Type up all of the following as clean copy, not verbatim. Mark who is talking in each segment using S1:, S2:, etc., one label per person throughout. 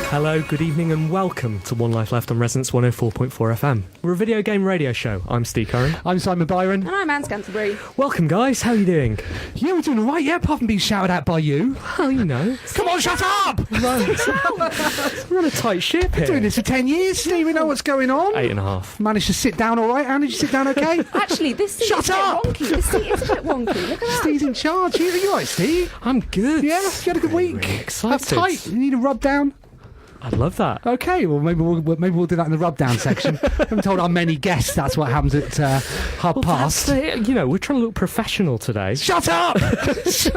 S1: Hello, good evening and welcome to One Life Left on Resonance 104.4 FM. We're a video game radio show. I'm Steve Curran.
S2: I'm Simon Byron.
S3: And I'm Anne Canterbury.
S1: Welcome, guys. How are you doing?
S2: Yeah, we're doing all right, yeah, apart from being shouted at by you.
S1: Well, you know.
S2: Come on, shut up!
S1: We're on a tight ship here.
S2: Doing this for 10 years, Steve, we know what's going on.
S1: 8.5.
S2: Managed to sit down all right, Anne? Did you sit down okay?
S3: Actually, this seat
S2: Shut
S3: is a bit
S2: up!
S3: wonky. This seat is a bit wonky. Look at that.
S2: Steve's in charge. You all right, Steve?
S1: I'm good.
S2: Yeah? You had a good week?
S1: Really excited.
S2: Uptight? You need a rub down?
S1: I'd love that.
S2: Okay, well, maybe we'll do that in the rub down section. I haven't told our many guests that's what happens at Hub Pass.
S1: We're trying to look professional today.
S2: Shut up!
S1: Is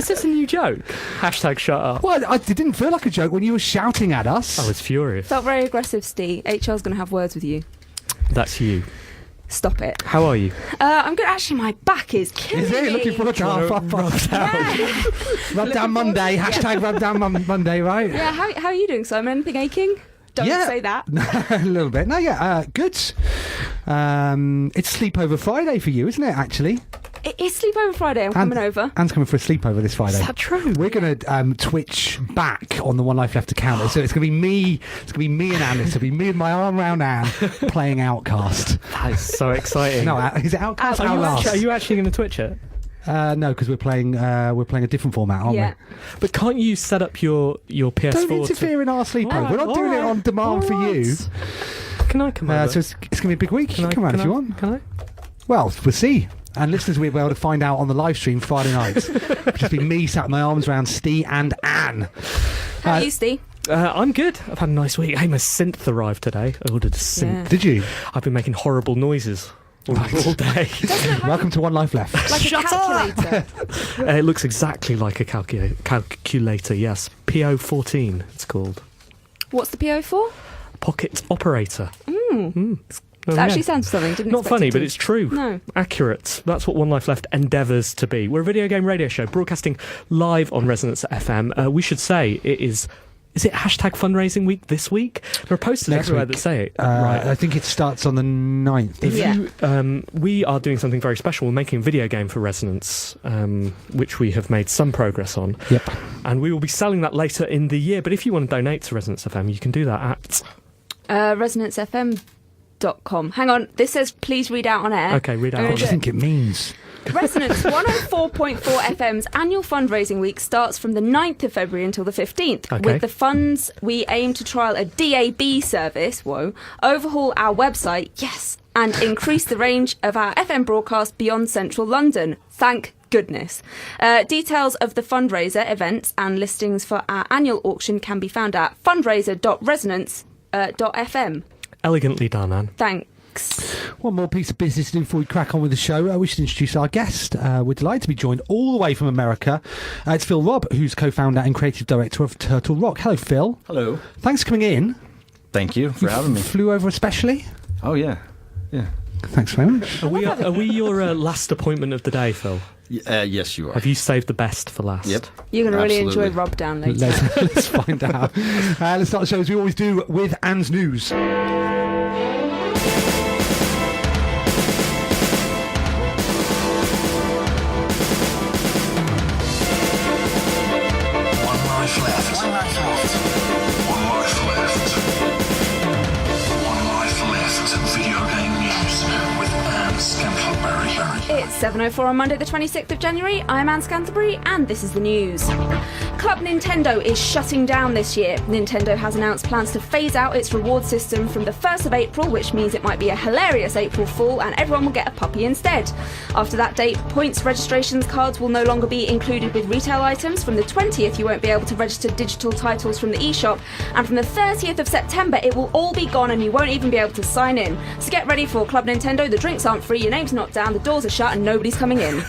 S1: this a new joke? Hashtag shut up.
S2: Well, it didn't feel like a joke when you were shouting at us.
S1: I was furious.
S3: Felt very aggressive, Steve. HR's going to have words with you.
S1: That's you.
S3: Stop it.
S1: How are you?
S3: I'm good. Actually, my back is killing
S2: Is it?
S3: me.
S2: Looking for a car. Rub down Monday. Hashtag rub down Monday, right?
S3: Yeah, how are you doing, Simon? Anything aching? Don't say that.
S2: A little bit. No, yeah, good. It's Sleepover Friday for you, isn't it, actually?
S3: It is Sleepover Friday. I'm coming over.
S2: Anne's coming for a sleepover this Friday.
S1: Is that true?
S2: We're going to Twitch back on the One Life Left account. So it's going to be me. It's going to be me and Anne. It's going to be me with my arm around Anne playing Outcast.
S1: That is so exciting.
S2: No, is it Outcast?
S1: Are you actually going to Twitch it?
S2: No, because we're playing a different format, aren't we?
S1: But can't you set up your PS4?
S2: Don't interfere in our sleepover. We're not doing it on demand for you.
S1: Can I come over?
S2: So it's going to be a big week. Come on if you want.
S1: Can I?
S2: Well, we'll see. And listeners will be able to find out on the live stream Friday night. It'll just be me sat with my arms around Steve and Anne.
S3: How are you, Steve?
S1: I'm good. I've had a nice week. Hey, my synth arrived today. I ordered a synth.
S3: Yeah.
S2: Did you?
S1: I've been making horrible noises all day.
S2: Welcome to One Life Left.
S3: Like
S1: Shut
S3: a calculator.
S1: It looks exactly like a calculator, yes. PO14, it's called.
S3: What's the PO for?
S1: Pocket operator.
S3: It actually sounds something, didn't
S1: Not
S3: expect
S1: funny,
S3: it to.
S1: but it's true.
S3: No.
S1: Accurate. That's what One Life Left endeavours to be. We're a video game radio show broadcasting live on Resonance FM. We should say it is it hashtag fundraising week this week? There are posters
S2: Next
S1: everywhere
S2: week.
S1: that say it. Right.
S2: I think it starts on the 9th.
S1: We are doing something very special. We're making a video game for Resonance, which we have made some progress on.
S2: Yep.
S1: And we will be selling that later in the year. But if you want to donate to Resonance FM, you can do that at...
S3: ResonanceFM.com. Hang on, this says please read out on air.
S1: Okay, read out.
S2: What do you think it means?
S3: Resonance 104.4 FM's annual fundraising week starts from the 9th of February until the 15th.
S1: Okay.
S3: With the funds, we aim to trial a DAB service, overhaul our website, and increase the range of our FM broadcast beyond central London. Thank goodness. Details of the fundraiser, events and listings for our annual auction can be found at fundraiser.resonance.fm.
S1: Elegantly done, Anne.
S3: Thanks.
S2: One more piece of business to do before we crack on with the show. We should introduce our guest. We're delighted to be joined all the way from America. It's Phil Robb, who's co-founder and creative director of Turtle Rock. Hello, Phil.
S4: Hello.
S2: Thanks for coming in.
S4: Thank you for having me.
S2: Flew over especially.
S4: Oh, yeah. Yeah.
S2: Thanks very much.
S1: Are we your last appointment of the day, Phil?
S4: Yes, you are.
S1: Have you saved the best for last?
S4: Yep.
S3: You're going to really
S4: Absolutely.
S3: enjoy Rob Down later.
S2: Let's find out. Let's start the show as we always do with Anne's news.
S3: It's 7:04 on Monday the 26th of January. I'm Anne Canterbury and this is the news. Club Nintendo is shutting down this year. Nintendo has announced plans to phase out its reward system from the 1st of April, which means it might be a hilarious April Fool and everyone will get a puppy instead. After that date, points registrations cards will no longer be included with retail items. From the 20th, you won't be able to register digital titles from the eShop, and from the 30th of September, it will all be gone and you won't even be able to sign in. So get ready for Club Nintendo. The drinks aren't free, your name's not down, the doors are shut and nobody's coming in.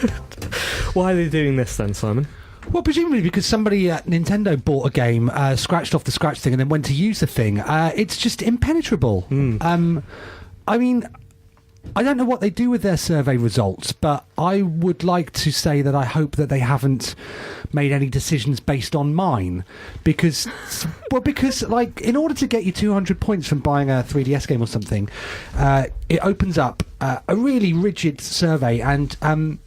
S1: Why are they doing this then, Simon?
S2: Well, presumably because somebody at Nintendo bought a game, scratched off the scratch thing, and then went to use the thing. It's just impenetrable. I mean, I don't know what they do with their survey results, but I would like to say that I hope that they haven't made any decisions based on mine, because like, in order to get you 200 points from buying a 3DS game or something, it opens up a really rigid survey, and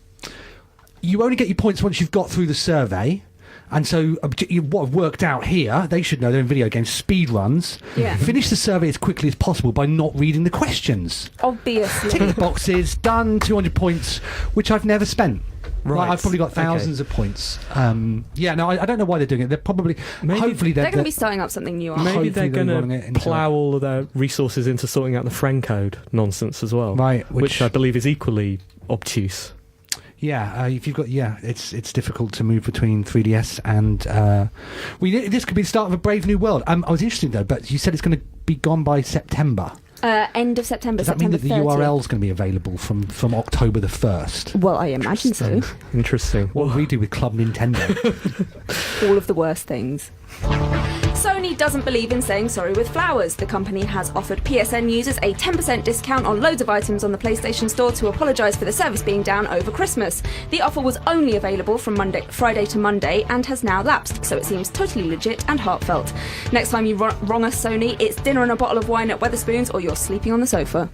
S2: you only get your points once you've got through the survey. And so what I've worked out here, they should know they're in video games, speed runs.
S3: Yeah.
S2: Finish the survey as quickly as possible by not reading the questions.
S3: Obviously.
S2: Tick the boxes, done, 200 points, which I've never spent.
S1: Right.
S2: Like, I've probably got thousands of points. I don't know why they're doing it. They're probably, hopefully
S3: they're going to be starting up something new.
S1: Maybe they're going
S2: running it
S1: to
S2: into
S1: plough all of their resources into sorting out the friend code nonsense as well.
S2: Right,
S1: Which I believe is equally obtuse.
S2: Yeah, if you've got it's difficult to move between 3DS and this could be the start of a brave new world. I was interested though, but you said it's going to be gone by September.
S3: End of September.
S2: Does that mean that the
S3: 30th.
S2: URL is going to be available from October the 1st?
S3: Well, I imagine so.
S1: Interesting.
S2: What do we do with Club Nintendo?
S3: All of the worst things. Sony doesn't believe in saying sorry with flowers. The company has offered PSN users a 10% discount on loads of items on the PlayStation Store to apologise for the service being down over Christmas. The offer was only available from Friday to Monday and has now lapsed, so it seems totally legit and heartfelt. Next time you wrong us, Sony, it's dinner and a bottle of wine at Wetherspoons or you're sleeping on the sofa.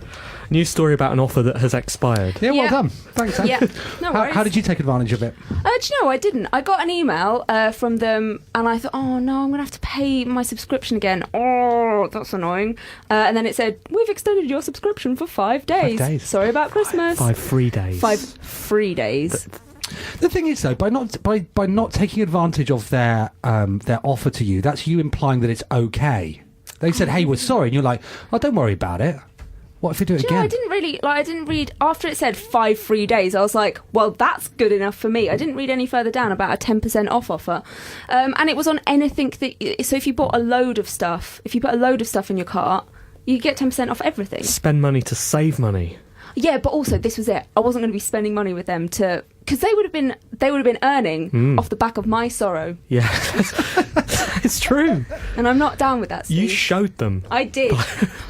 S1: News story about an offer that has expired.
S2: Yeah, well done. Thanks, Anne.
S3: Yeah, no worries.
S2: How did you take advantage of it?
S3: Do you know, I didn't. I got an email from them and I thought, oh no, I'm going to have to pay my subscription again. Oh, that's annoying. And then it said, we've extended your subscription for 5 days.
S2: 5 days.
S3: Sorry about Christmas.
S1: 5 free days.
S3: 5 free days.
S2: The thing is, though, by not taking advantage of their offer to you, that's you implying that it's okay. They said, hey, we're sorry, and you're like, oh, don't worry about it. What if we do it
S3: Do you
S2: again?
S3: know, I didn't read, after it said 5 free days, I was like, well, that's good enough for me. I didn't read any further down about a 10% off offer. And it was on anything so if you bought a load of stuff, if you put a load of stuff in your cart, you get 10% off everything.
S1: Spend money to save money.
S3: Yeah, but also this was it. I wasn't going to be spending money with them because they would have been earning off the back of my sorrow.
S1: Yeah, it's true.
S3: And I'm not down with that, Steve.
S1: You showed them.
S3: I did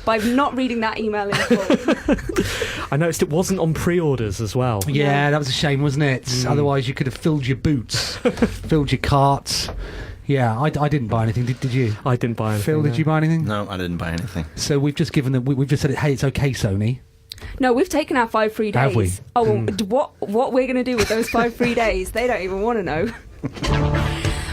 S3: by not reading that email in full.
S1: I noticed it wasn't on pre-orders as well.
S2: Yeah, that was a shame, wasn't it? Otherwise, you could have filled your boots, filled your carts. Yeah, I didn't buy anything. Did you?
S1: I didn't buy anything.
S2: Phil, did you buy anything?
S4: No, I didn't buy anything.
S2: So we've just given them. We've just said, hey, it's okay, Sony.
S3: No, we've taken our 5 free days.
S2: Have we?
S3: Oh, well, what we're going to do with those 5 free days, they don't even want to know.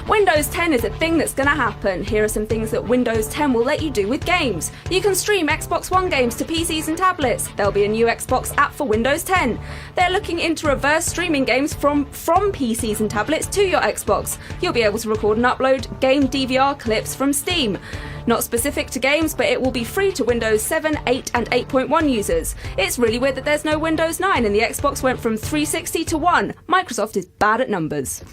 S3: Windows 10 is a thing that's going to happen. Here are some things that Windows 10 will let you do with games. You can stream Xbox One games to PCs and tablets. There'll be a new Xbox app for Windows 10. They're looking into reverse streaming games from PCs and tablets to your Xbox. You'll be able to record and upload game DVR clips from Steam. Not specific to games, but it will be free to Windows 7, 8 and 8.1 users. It's really weird that there's no Windows 9 and the Xbox went from 360 to 1. Microsoft is bad at numbers.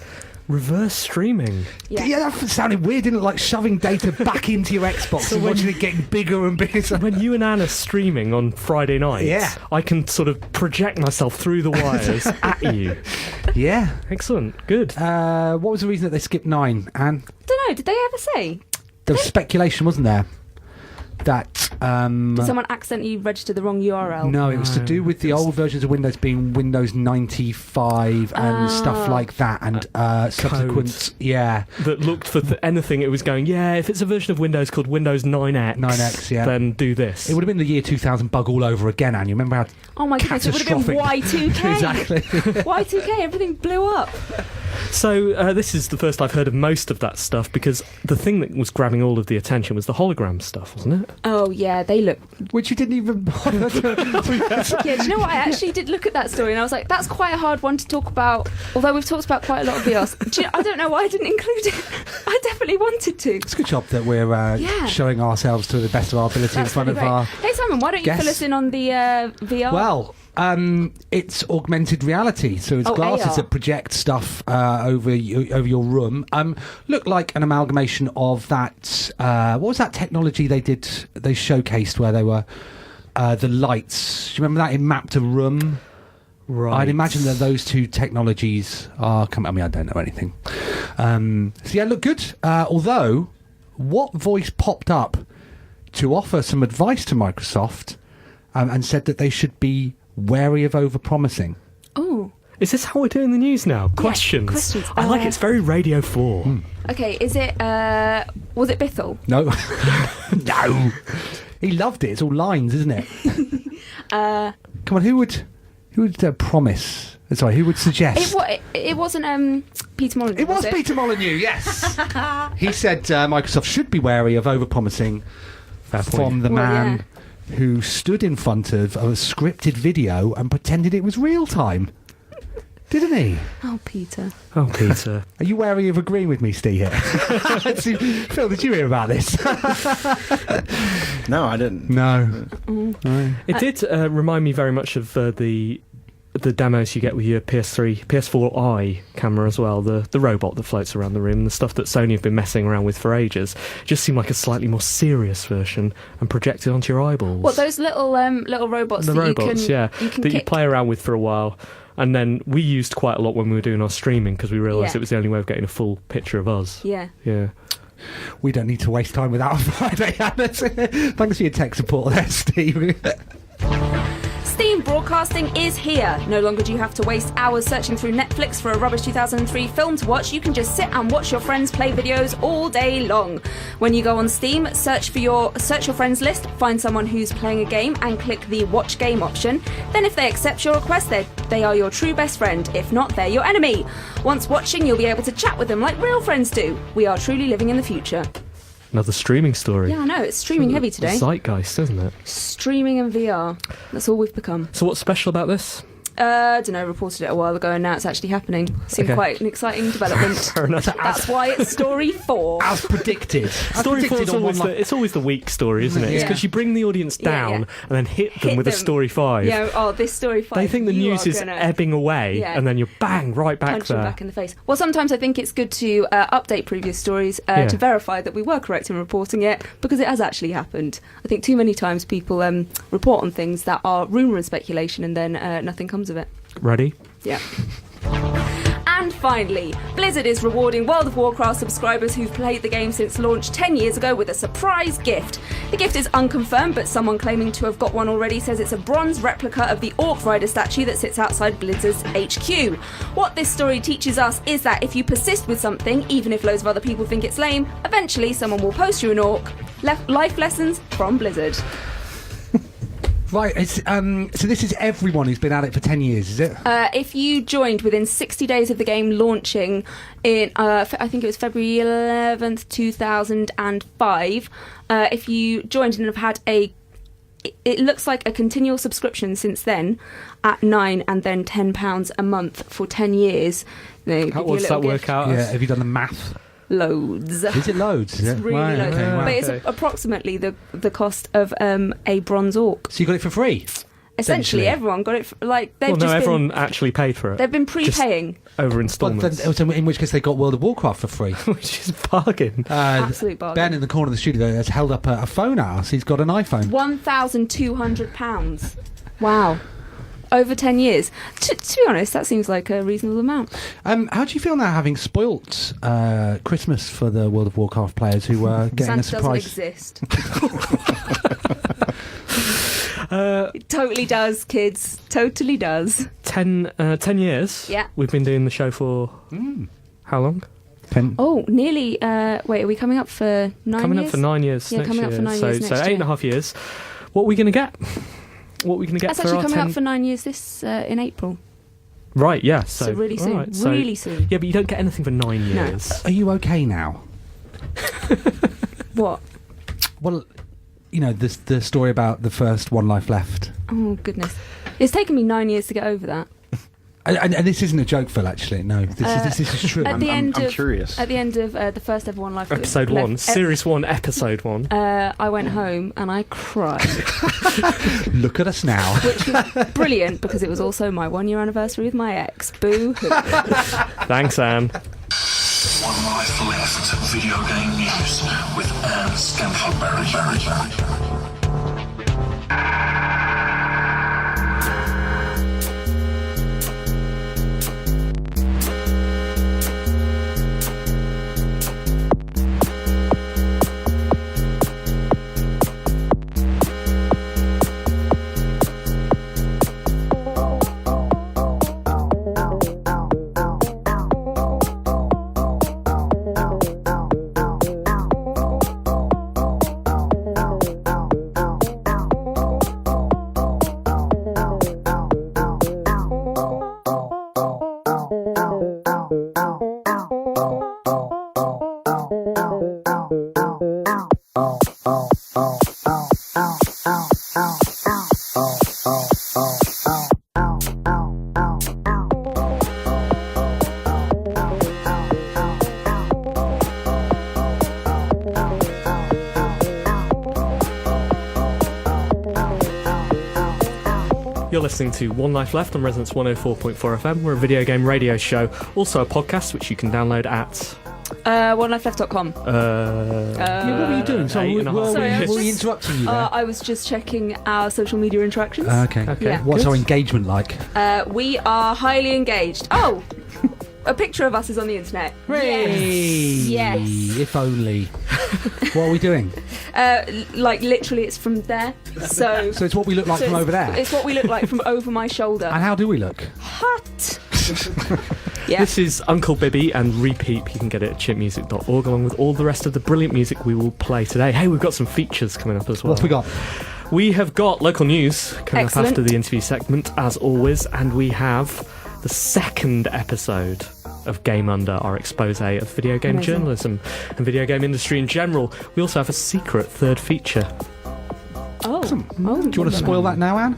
S1: Reverse streaming.
S2: Yeah, that sounded weird, didn't it? Like shoving data back into your Xbox and watching it getting bigger and bigger.
S1: When you and Anne are streaming on Friday nights, I can sort of project myself through the wires at you.
S2: Yeah.
S1: Excellent. Good.
S2: What was the reason that they skipped 9, Anne?
S3: Don't know, did they ever say?
S2: There was speculation, wasn't there? That
S3: did someone accidentally register the wrong URL?
S2: No, it was to do with the old versions of Windows being Windows 95 and stuff like that, and subsequent,
S1: that looked for anything. It was going, if it's a version of Windows called Windows 9X, then do this.
S2: It would have been the year 2000 bug all over again, Anne. You remember how?
S3: Oh my goodness, it would have been Y2K.
S2: Exactly.
S3: Y2K, everything blew up.
S1: So this is the first I've heard of most of that stuff, because the thing that was grabbing all of the attention was the hologram stuff, wasn't it?
S3: Oh yeah, they look.
S2: Which you didn't even bother to...
S3: Yeah, do you know what? I actually did look at that story, and I was like, that's quite a hard one to talk about. Although we've talked about quite a lot of VR. I don't know why I didn't include it. I definitely wanted to.
S2: It's a good job that we're showing ourselves to the best of our ability in front
S3: really
S2: of our...
S3: Hey Simon, why don't you fill us in on the VR?
S2: Well, it's augmented reality, so it's glasses
S3: AR.
S2: that project stuff over your room. Look like an amalgamation of that. What was that technology they showcased where they were the lights? Do you remember that? It mapped a room.
S1: Right.
S2: I'd imagine that those two technologies are coming. I mean, I don't know anything. So yeah, look good. Although, what voice popped up to offer some advice to Microsoft and said that they should be wary of over-promising?
S3: Oh.
S1: Is this how we're doing the news now? Questions.
S3: Questions.
S1: I like it. It's very Radio 4.
S3: Okay, is it, was it Bithell?
S2: No. No. He loved it. It's all lines, isn't it? Come on, who would promise? Sorry, who would suggest?
S3: It wasn't Peter Molyneux.
S2: It was Peter Molyneux, yes. He said Microsoft should be wary of over-promising from the man who stood in front of a scripted video and pretended it was real time. Didn't he?
S3: Oh, Peter.
S1: Oh, Peter.
S2: Are you wary of agreeing with me, Steve? Phil, did you hear about this?
S4: No, I didn't.
S2: No.
S1: It did remind me very much of the demos you get with your PS4i camera as well, the robot that floats around the room, and the stuff that Sony have been messing around with for ages. It just seemed like a slightly more serious version and projected onto your eyeballs.
S3: What, those little robots
S1: you
S3: can
S1: play around with for a while, and then we used quite a lot when we were doing our streaming, because we realised it was the only way of getting a full picture of us.
S3: Yeah.
S2: We don't need to waste time with our Friday. Thanks for your tech support there, Steve.
S3: Steam Broadcasting is here. No longer do you have to waste hours searching through Netflix for a rubbish 2003 film to watch. You can just sit and watch your friends play videos all day long. When you go on Steam, search your friends list, find someone who's playing a game and click the watch game option. Then if they accept your request, they are your true best friend. If not, they're your enemy. Once watching, you'll be able to chat with them like real friends do. We are truly living in the future.
S1: Another streaming story.
S3: Yeah, I know, it's streaming heavy today.
S1: Zeitgeist, isn't it?
S3: Streaming and VR. That's all we've become.
S1: So what's special about this?
S3: Don't know, reported it a while ago and now it's actually happening. Seemed quite an exciting development.
S1: Fair enough.
S3: That's why it's story 4.
S2: As predicted.
S1: Story 4 is always the weak story, isn't it? It's because you bring the audience down and then hit them with a story 5.
S3: Yeah, this story 5.
S1: They think the news is ebbing away and then you're bang, right back
S3: punch
S1: there.
S3: them back in the face. Well, sometimes I think it's good to update previous stories to verify that we were correct in reporting it, because it has actually happened. I think too many times people report on things that are rumour and speculation and then nothing comes of it.
S1: Ready?
S3: Yeah. And finally, Blizzard is rewarding World of Warcraft subscribers who've played the game since launch 10 years ago with a surprise gift. The gift is unconfirmed, but someone claiming to have got one already says it's a bronze replica of the Orc Rider statue that sits outside Blizzard's HQ. What this story teaches us is that if you persist with something, even if loads of other people think it's lame, eventually someone will post you an Orc. Life lessons from Blizzard.
S2: Right, so this is everyone who's been at it for 10 years, is it?
S3: If you joined within 60 days of the game launching in, I think it was February 11th, 2005, if you joined and have had it looks like a continual subscription since then at £9 and then £10 a month for 10 years.
S1: What's that work out as?
S2: Yeah, have you done the math?
S3: Loads.
S2: Is it loads?
S3: It's really loads.
S2: Okay,
S3: but it's approximately the cost of a bronze orc.
S2: So you got it for free?
S3: Essentially, everyone got it.
S1: Everyone actually paid for it.
S3: They've been prepaying
S1: over instalments.
S2: In which case they got World of Warcraft for free.
S1: Which is a bargain.
S3: Absolute bargain.
S2: Ben in the corner of the studio has held up a phone at us. He's got an iPhone.
S3: £1,200. Wow. Over 10 years. To be honest, that seems like a reasonable amount.
S2: How do you feel now, having spoilt Christmas for the World of Warcraft players who were getting
S3: Santa
S2: a surprise?
S3: doesn't exist. It totally does, kids. Totally does.
S1: 10 years?
S3: Yeah.
S1: We've been doing the show for how long?
S3: Nearly. Wait, are we coming up for 9 years?
S1: Coming up for 9 years next
S3: coming
S1: year.
S3: Up for 9 years
S1: so 8.5 years. What are we going to get? What are we going to get
S3: That's
S1: for
S3: actually
S1: our
S3: coming
S1: 10...
S3: up for 9 years in April.
S1: Right, yeah.
S3: So really soon.
S1: alright, so-
S3: Really soon.
S1: Yeah, but you don't get anything for 9 years.
S2: Are you okay now?
S3: What?
S2: Well, you know, the story about the first One Life Left.
S3: Oh, goodness. It's taken me 9 years to get over that.
S2: And this isn't a joke, Phil, actually. No, this is true.
S3: At the
S4: I'm
S3: end of
S4: curious.
S3: At the end of the first ever One Life
S1: Episode
S3: Left,
S1: 1, Series 1, Episode 1.
S3: I went home and I cried,
S2: Look at us now.
S3: which was brilliant because it was also my 1 year anniversary with my ex. Boo hoo.
S1: Thanks, Anne.
S5: One Life Left video game news with Anne Scantleberry.
S1: You're listening to One Life Left on Resonance 104.4 FM. We're a video game radio show, also a podcast which you can download at...
S3: OneLifeLeft.com.
S2: Yeah, what were you doing? Sorry,
S1: Eight and a half
S3: Sorry, I
S2: were
S3: was
S2: we
S3: just-
S2: interrupting you there?
S3: I was just checking our social media interactions.
S2: Okay.
S3: Yeah.
S2: What's
S1: Good.
S2: our engagement like?
S3: We are highly engaged. Oh! A picture of us is on the internet. Yes. Yes.
S2: If only. What are we doing?
S3: Like literally, it's from there. So
S2: So it's what we look like
S3: so
S2: from over there.
S3: It's what we look like from over my shoulder.
S2: And how do we look?
S3: Hot. Yeah.
S1: This is Uncle Bibby and Repeat. You can get it at chipmusic.org along with all the rest of the brilliant music we will play today. Hey, we've got some features coming up as well.
S2: What have we got?
S1: We have got local news coming
S3: Excellent.
S1: up after the interview segment, as always, and we have the second episode of Game Under, our expose of video game
S3: Amazing.
S1: journalism and video game industry in general. We also have a secret third feature.
S3: Oh.
S2: Do you want to spoil that now, Anne?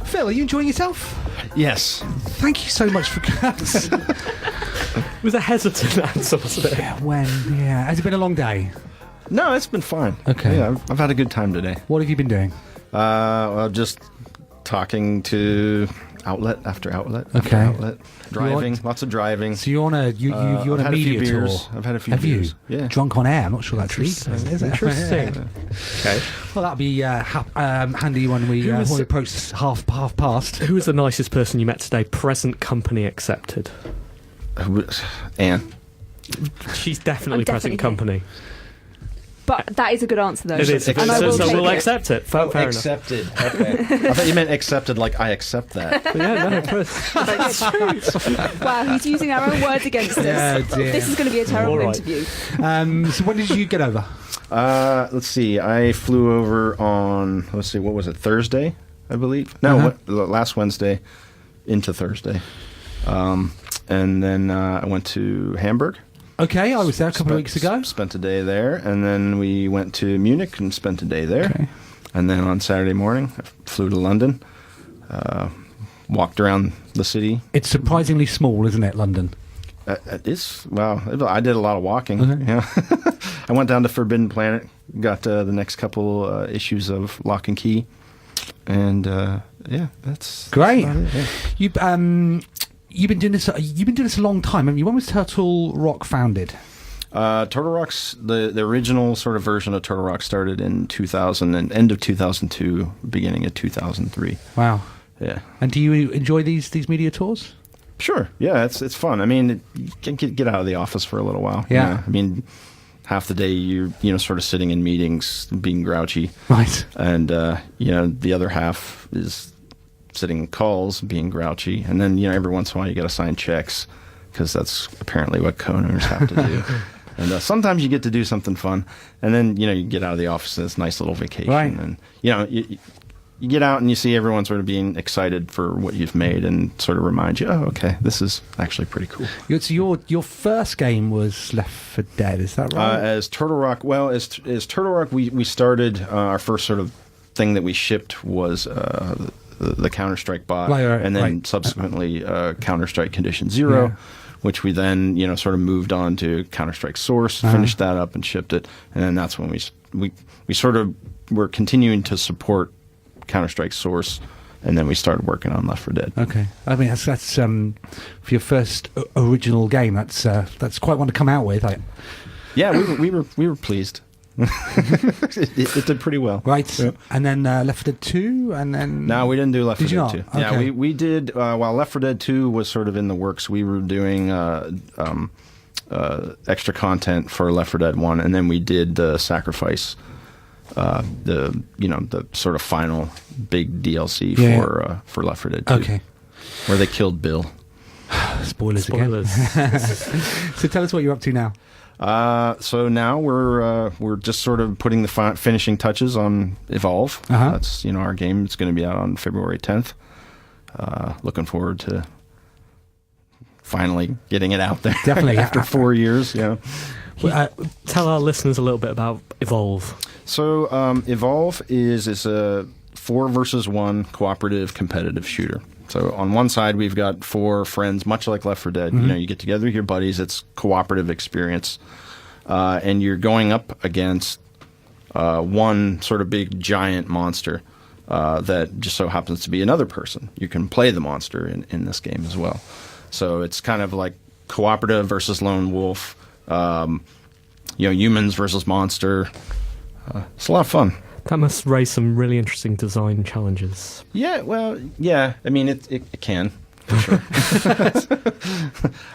S2: Phil, are you enjoying yourself?
S4: Yes.
S2: Thank you so much for...
S1: It was a hesitant answer, wasn't it?
S2: When? Yeah. Has it been a long day?
S4: No, it's been fine.
S2: Okay.
S4: Yeah, I've had a good time today.
S2: What have you been doing?
S4: Well, just talking to outlet after outlet after
S2: Okay.
S4: outlet. Driving, lots of driving.
S2: So you're on a you're
S4: I've
S2: on a
S4: had a few
S2: media tour.
S4: beers. I've had a few
S2: Have
S4: beers.
S2: you?
S4: Yeah.
S2: Drunk on air. I'm not sure that's legal, is it?
S1: Interesting. Okay.
S2: Well, that'll be handy when we
S1: Who was-
S2: approach half past.
S1: Who was the nicest person you met today? Present company accepted.
S4: Anne.
S1: She's definitely
S3: I'm
S1: present
S3: definitely
S1: company.
S3: But that is a good answer, though.
S1: It is.
S3: And I
S1: So,
S3: will
S1: so
S3: take
S1: we'll
S3: it.
S1: accept it. Fair enough.
S4: accepted. Okay. I thought you meant accepted like I accept that.
S1: Yeah, no,
S3: Wow, he's using our own words against us.
S2: Oh, dear.
S3: This is going to be a terrible
S1: All right.
S3: interview.
S2: So when did you get over?
S4: Let's see. I flew over on, let's see, what was it, Thursday, I believe? No, last Wednesday into Thursday. And then I went to Hamburg.
S2: Okay, I was there a couple of weeks ago.
S4: Spent a day there. And then we went to Munich and spent a day there.
S2: Okay.
S4: And then on Saturday morning, I flew to London. Walked around the city.
S2: It's surprisingly small, isn't it, London?
S4: It's, well, I did a lot of walking.
S2: Okay.
S4: Yeah. I went down to Forbidden Planet, got the next couple issues of Lock and Key, and yeah, that's
S2: Great.
S4: about it, yeah.
S2: You've been doing this. You've been doing this a long time. I mean, when was Turtle Rock founded?
S4: Turtle Rock's the original sort of version of Turtle Rock started in 2000 and end of 2002, beginning of 2003.
S2: Wow.
S4: Yeah.
S2: And do you enjoy these media tours?
S4: Sure. Yeah, it's fun. I mean, you can get out of the office for a little while.
S2: Yeah.
S4: You know? I mean, half the day you're sort of sitting in meetings, being grouchy,
S2: Right.
S4: and the other half is sitting in calls, being grouchy, and then every once in a while you got to sign checks because that's apparently what co-owners have to do. And sometimes you get to do something fun, and then you get out of the office and it's a nice little vacation,
S2: Right.
S4: and you get out and you see everyone sort of being excited for what you've made, and sort of remind you, oh, okay, this is actually pretty cool.
S2: So your first game was Left 4 Dead, is that right?
S4: As Turtle Rock, well, as Turtle Rock, we started our first sort of thing that we shipped was the Counter-Strike bot,
S2: right,
S4: and then subsequently Counter-Strike Condition Zero, which we then sort of moved on to Counter-Strike Source, finished that up and shipped it, and then that's when we sort of were continuing to support Counter-Strike Source, and then we started working on Left 4 Dead.
S2: Okay, I mean that's for your first original game. That's quite one to come out with.
S4: Yeah, we were pleased. it did pretty well.
S2: Right,
S4: yeah.
S2: And then Left 4 Dead 2, and then...
S4: No, we didn't do Left 4
S2: Did
S4: Dead
S2: you
S4: 2.
S2: not?
S4: Yeah,
S2: Okay.
S4: we did, while Left 4 Dead 2 was sort of in the works, we were doing extra content for Left 4 Dead 1, and then we did the Sacrifice, the sort of final big DLC for Left 4 Dead 2.
S2: Okay.
S4: Where they killed Bill.
S2: Spoilers again. So tell us what you're up to now.
S4: So now we're just sort of putting the finishing touches on Evolve. That's our game. It's going to be out on February 10th. Looking forward to finally getting it out there.
S2: Definitely
S4: after 4 years. Yeah.
S1: Tell our listeners a little bit about Evolve.
S4: So Evolve is a 4 versus 1 cooperative competitive shooter. So on one side we've got 4 friends, much like Left 4 Dead. You get together with your buddies. It's cooperative experience, and you're going up against one sort of big giant monster that just so happens to be another person. You can play the monster in this game as well. So it's kind of like cooperative versus lone wolf. Humans versus monster. It's a lot of fun.
S1: That must raise some really interesting design challenges.
S4: Yeah, well, yeah. I mean, it can, for sure.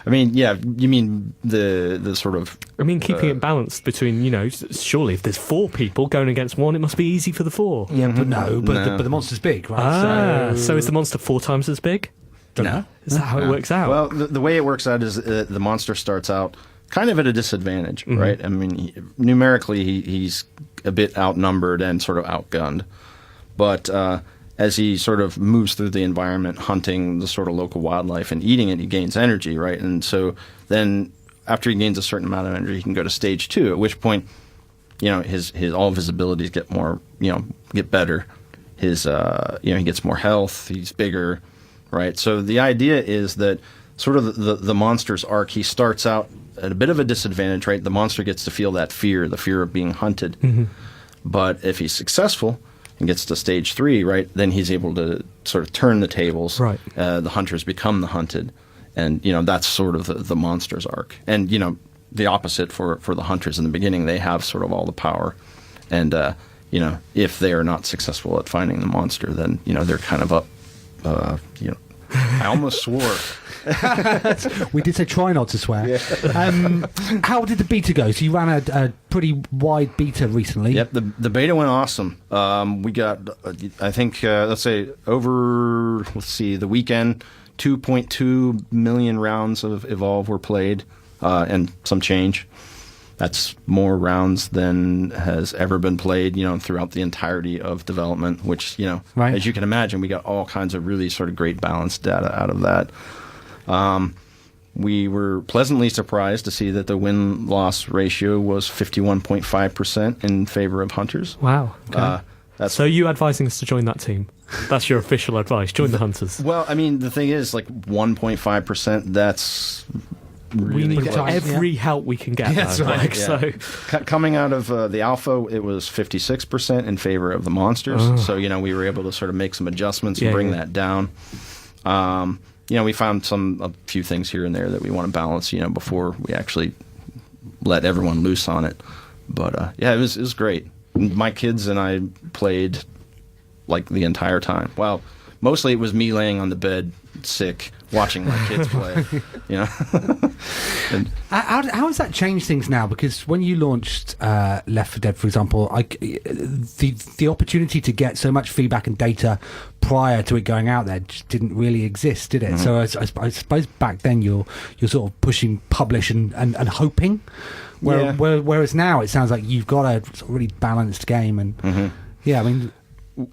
S4: I mean, yeah. You mean the sort of?
S1: I mean, keeping it balanced between surely if there's 4 people going against one, it must be easy for the 4.
S2: Yeah, but the monster's big, right?
S1: So is the monster 4 times as big?
S2: No.
S1: Is that how it works out?
S4: Well, the way it works out is the monster starts out kind of at a disadvantage, right? I mean, numerically, he's a bit outnumbered and sort of outgunned. But as he sort of moves through the environment, hunting the sort of local wildlife and eating it, he gains energy, right? And so then after he gains a certain amount of energy, he can go to stage 2, at which point, his all of his abilities get more, get better. His, he gets more health, he's bigger, right? So the idea is that sort of the monster's arc, he starts out at a bit of a disadvantage, right? The monster gets to feel that fear, the fear of being hunted. But if he's successful and gets to stage 3, right, then he's able to sort of turn the tables.
S1: Right.
S4: The hunters become the hunted. And, that's sort of the monster's arc. And, the opposite for the hunters in the beginning, they have sort of all the power. And, if they are not successful at finding the monster, then, they're kind of up, I almost swore.
S2: We did say try not to swear. Yeah. How did the beta go? So you ran a pretty wide beta recently.
S4: Yep, the beta went awesome. We got, I think, the weekend, 2.2 million rounds of Evolve were played, and some change. That's more rounds than has ever been played, throughout the entirety of development, which,
S2: right.
S4: As you can imagine, we got all kinds of really sort of great balanced data out of that. We were pleasantly surprised to see that the win-loss ratio was 51.5% in favor of hunters.
S1: Wow. Okay. So you advising us to join that team? That's your official advice. Join the hunters.
S4: Well, I mean, the thing is, like 1.5%, that's...
S1: We need
S4: close.
S1: every help we can get.
S2: That's right.
S4: So coming out of the alpha, it was 56% in favor of the monsters. So we were able to sort of make some adjustments and bring that down. We found a few things here and there that we want to balance. Before we actually let everyone loose on it. But it was great. My kids and I played like the entire time. Well, mostly it was me laying on the bed sick, watching my kids play. And
S2: how has that changed things now? Because when you launched Left 4 Dead, for example, the opportunity to get so much feedback and data prior to it going out there just didn't really exist, did it? So I suppose back then you're sort of pushing publish and hoping, whereas now it sounds like you've got a sort of really balanced game and I mean.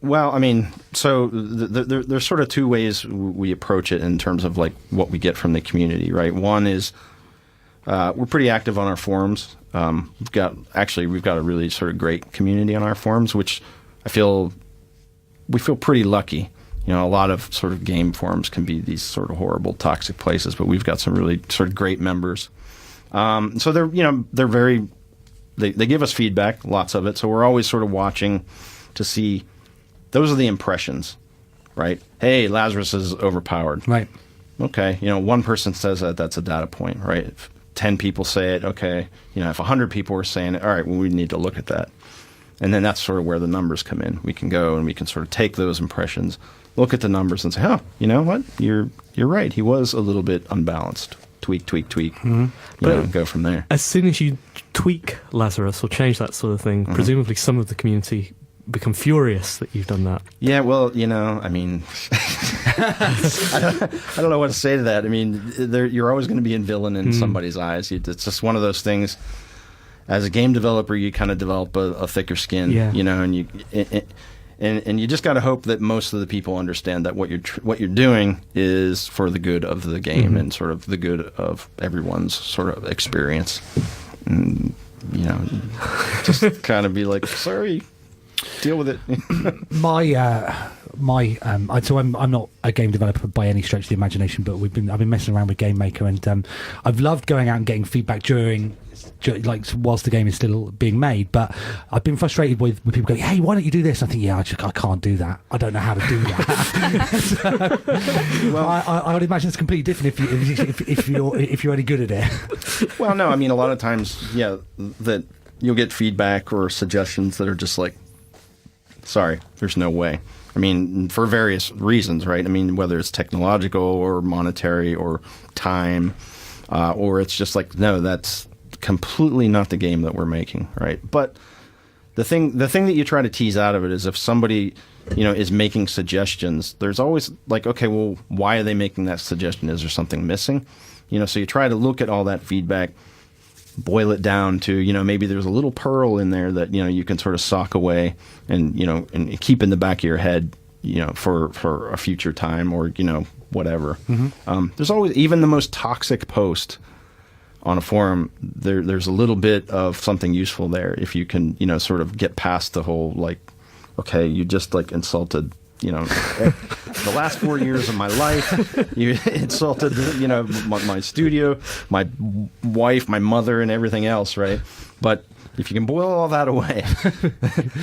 S4: Well, I mean, so there's sort of two ways we approach it in terms of like what we get from the community, right? One is we're pretty active on our forums. We've got a really sort of great community on our forums, which we feel pretty lucky. You know, a lot of sort of game forums can be these sort of horrible, toxic places, but we've got some really sort of great members. So they're very, they give us feedback, lots of it. So we're always sort of watching to see. Those are the impressions, right? Hey, Lazarus is overpowered.
S2: Right.
S4: Okay. You know, one person says that, that's a data point, right? If 10 people say it, okay. You know, if 100 people are saying it, all right, well, we need to look at that. And then that's sort of where the numbers come in. We can go and we can sort of take those impressions, look at the numbers and say, oh, you know what? You're right. He was a little bit unbalanced. Tweak. Mm-hmm. And go from there.
S1: As soon as you tweak Lazarus or change that sort of thing, presumably some of the community become furious that you've done that.
S4: Yeah, well, you know, I mean, I don't know what to say to that. I mean, you're always going to be a villain in somebody's eyes. It's just one of those things. As a game developer, you kind of develop a thicker skin, you know, and you just got to hope that most of the people understand that what you're doing is for the good of the game and sort of the good of everyone's sort of experience. And, you know, just kind of be like, sorry. Deal with it. So I'm not a game developer by any stretch of the imagination, but I've been messing around with Game Maker, and I've loved going out and getting feedback whilst the game is still being made. But I've been frustrated with people going, "Hey, why don't you do this?" I think, I can't do that. I don't know how to do that. Well, I would imagine it's completely different if you're any good at it. Well, no, I mean a lot of times, that you'll get feedback or suggestions that are just like, sorry, there's no way. I mean, for various reasons, right? I mean, whether it's technological or monetary or time, or it's just like, no, that's completely not the game that we're making, right? But the thing that you try to tease out of it is if somebody, you know, is making suggestions, there's always like, okay, well, why are they making that suggestion? Is there something missing? You know, so you try to look at all that feedback, boil it down to, you know, maybe there's a little pearl in there that, you know, you can sort of sock away and, you know, and keep in the back of your head, you know, for a future time or, you know, whatever. There's always, even the most toxic post on a forum, there's a little bit of something useful there if you can, you know, sort of get past the whole, like, okay, you just like insulted, you know, the last 4 years of my life, you insulted, you know, my studio, my wife, my mother, and everything else, right? But if you can boil all that away,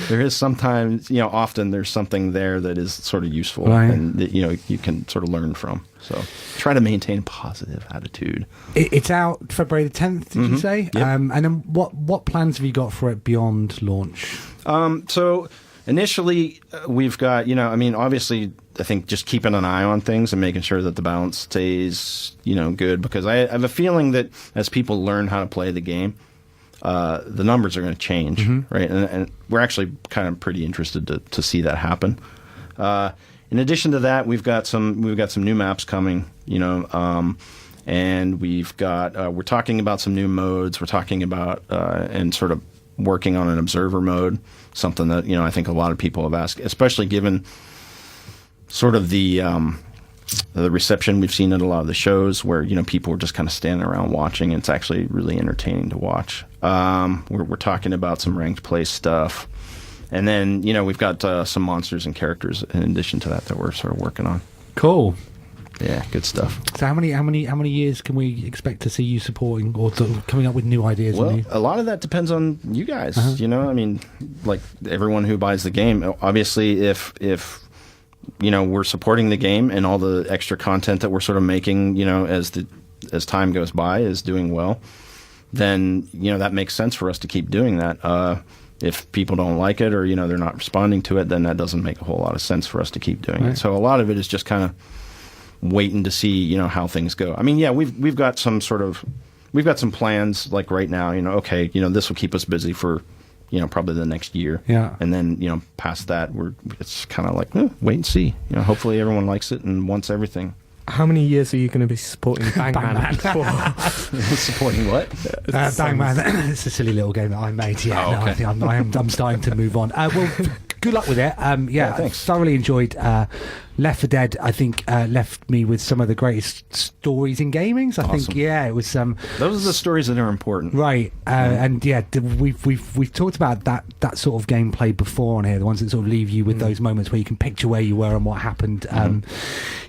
S4: there is sometimes, you know, often there's something there that is sort of useful and that, you know, you can sort of learn from. So try to maintain a positive attitude.
S2: It's out February the 10th, did you say?
S4: Yep.
S2: And then what plans have you got for it beyond launch?
S4: So initially, we've got, you know, I mean, obviously, I think just keeping an eye on things and making sure that the balance stays, you know, good, because I have a feeling that as people learn how to play the game, the numbers are going to change, right? And we're actually kind of pretty interested to see that happen. In addition to that, we've got some new maps coming, you know, and we've got we're talking about some new modes. We're talking about and sort of working on an observer mode, something that, you know, I think a lot of people have asked, especially given sort of the reception we've seen at a lot of the shows where, you know, people are just kind of standing around watching. And it's actually really entertaining to watch. We're talking about some ranked play stuff. And then, you know, we've got some monsters and characters in addition to that we're sort of working on.
S2: Cool.
S4: Yeah, good stuff.
S2: So how many years can we expect to see you supporting or coming up with new ideas?
S4: Well, a lot of that depends on you guys. You know, I mean, like everyone who buys the game. Obviously, if you know, we're supporting the game and all the extra content that we're sort of making, you know, as time goes by is doing well, then, you know, that makes sense for us to keep doing that. If people don't like it or, you know, they're not responding to it, then that doesn't make a whole lot of sense for us to keep doing it. So a lot of it is just kind of waiting to see, you know, how things go. I mean, yeah, we've got some plans like right now, you know, okay, you know, this will keep us busy for, you know, probably the next year. Yeah. And then, you know, past that, it's kind of like, wait and see. You know, hopefully everyone likes it and wants everything.
S1: How many years are you going to be supporting Bangman for?
S4: Supporting what?
S2: Bangman. It's a silly little game that I made. Yeah,
S4: okay.
S2: I think I'm starting to move on. Well, good luck with it. Yeah,
S4: thanks.
S2: thoroughly enjoyed Left 4 Dead. I think left me with some of the greatest stories in gaming. So I think, it was
S4: those are the stories that are important,
S2: right? And we've talked about that sort of gameplay before on here. The ones that sort of leave you with those moments where you can picture where you were and what happened.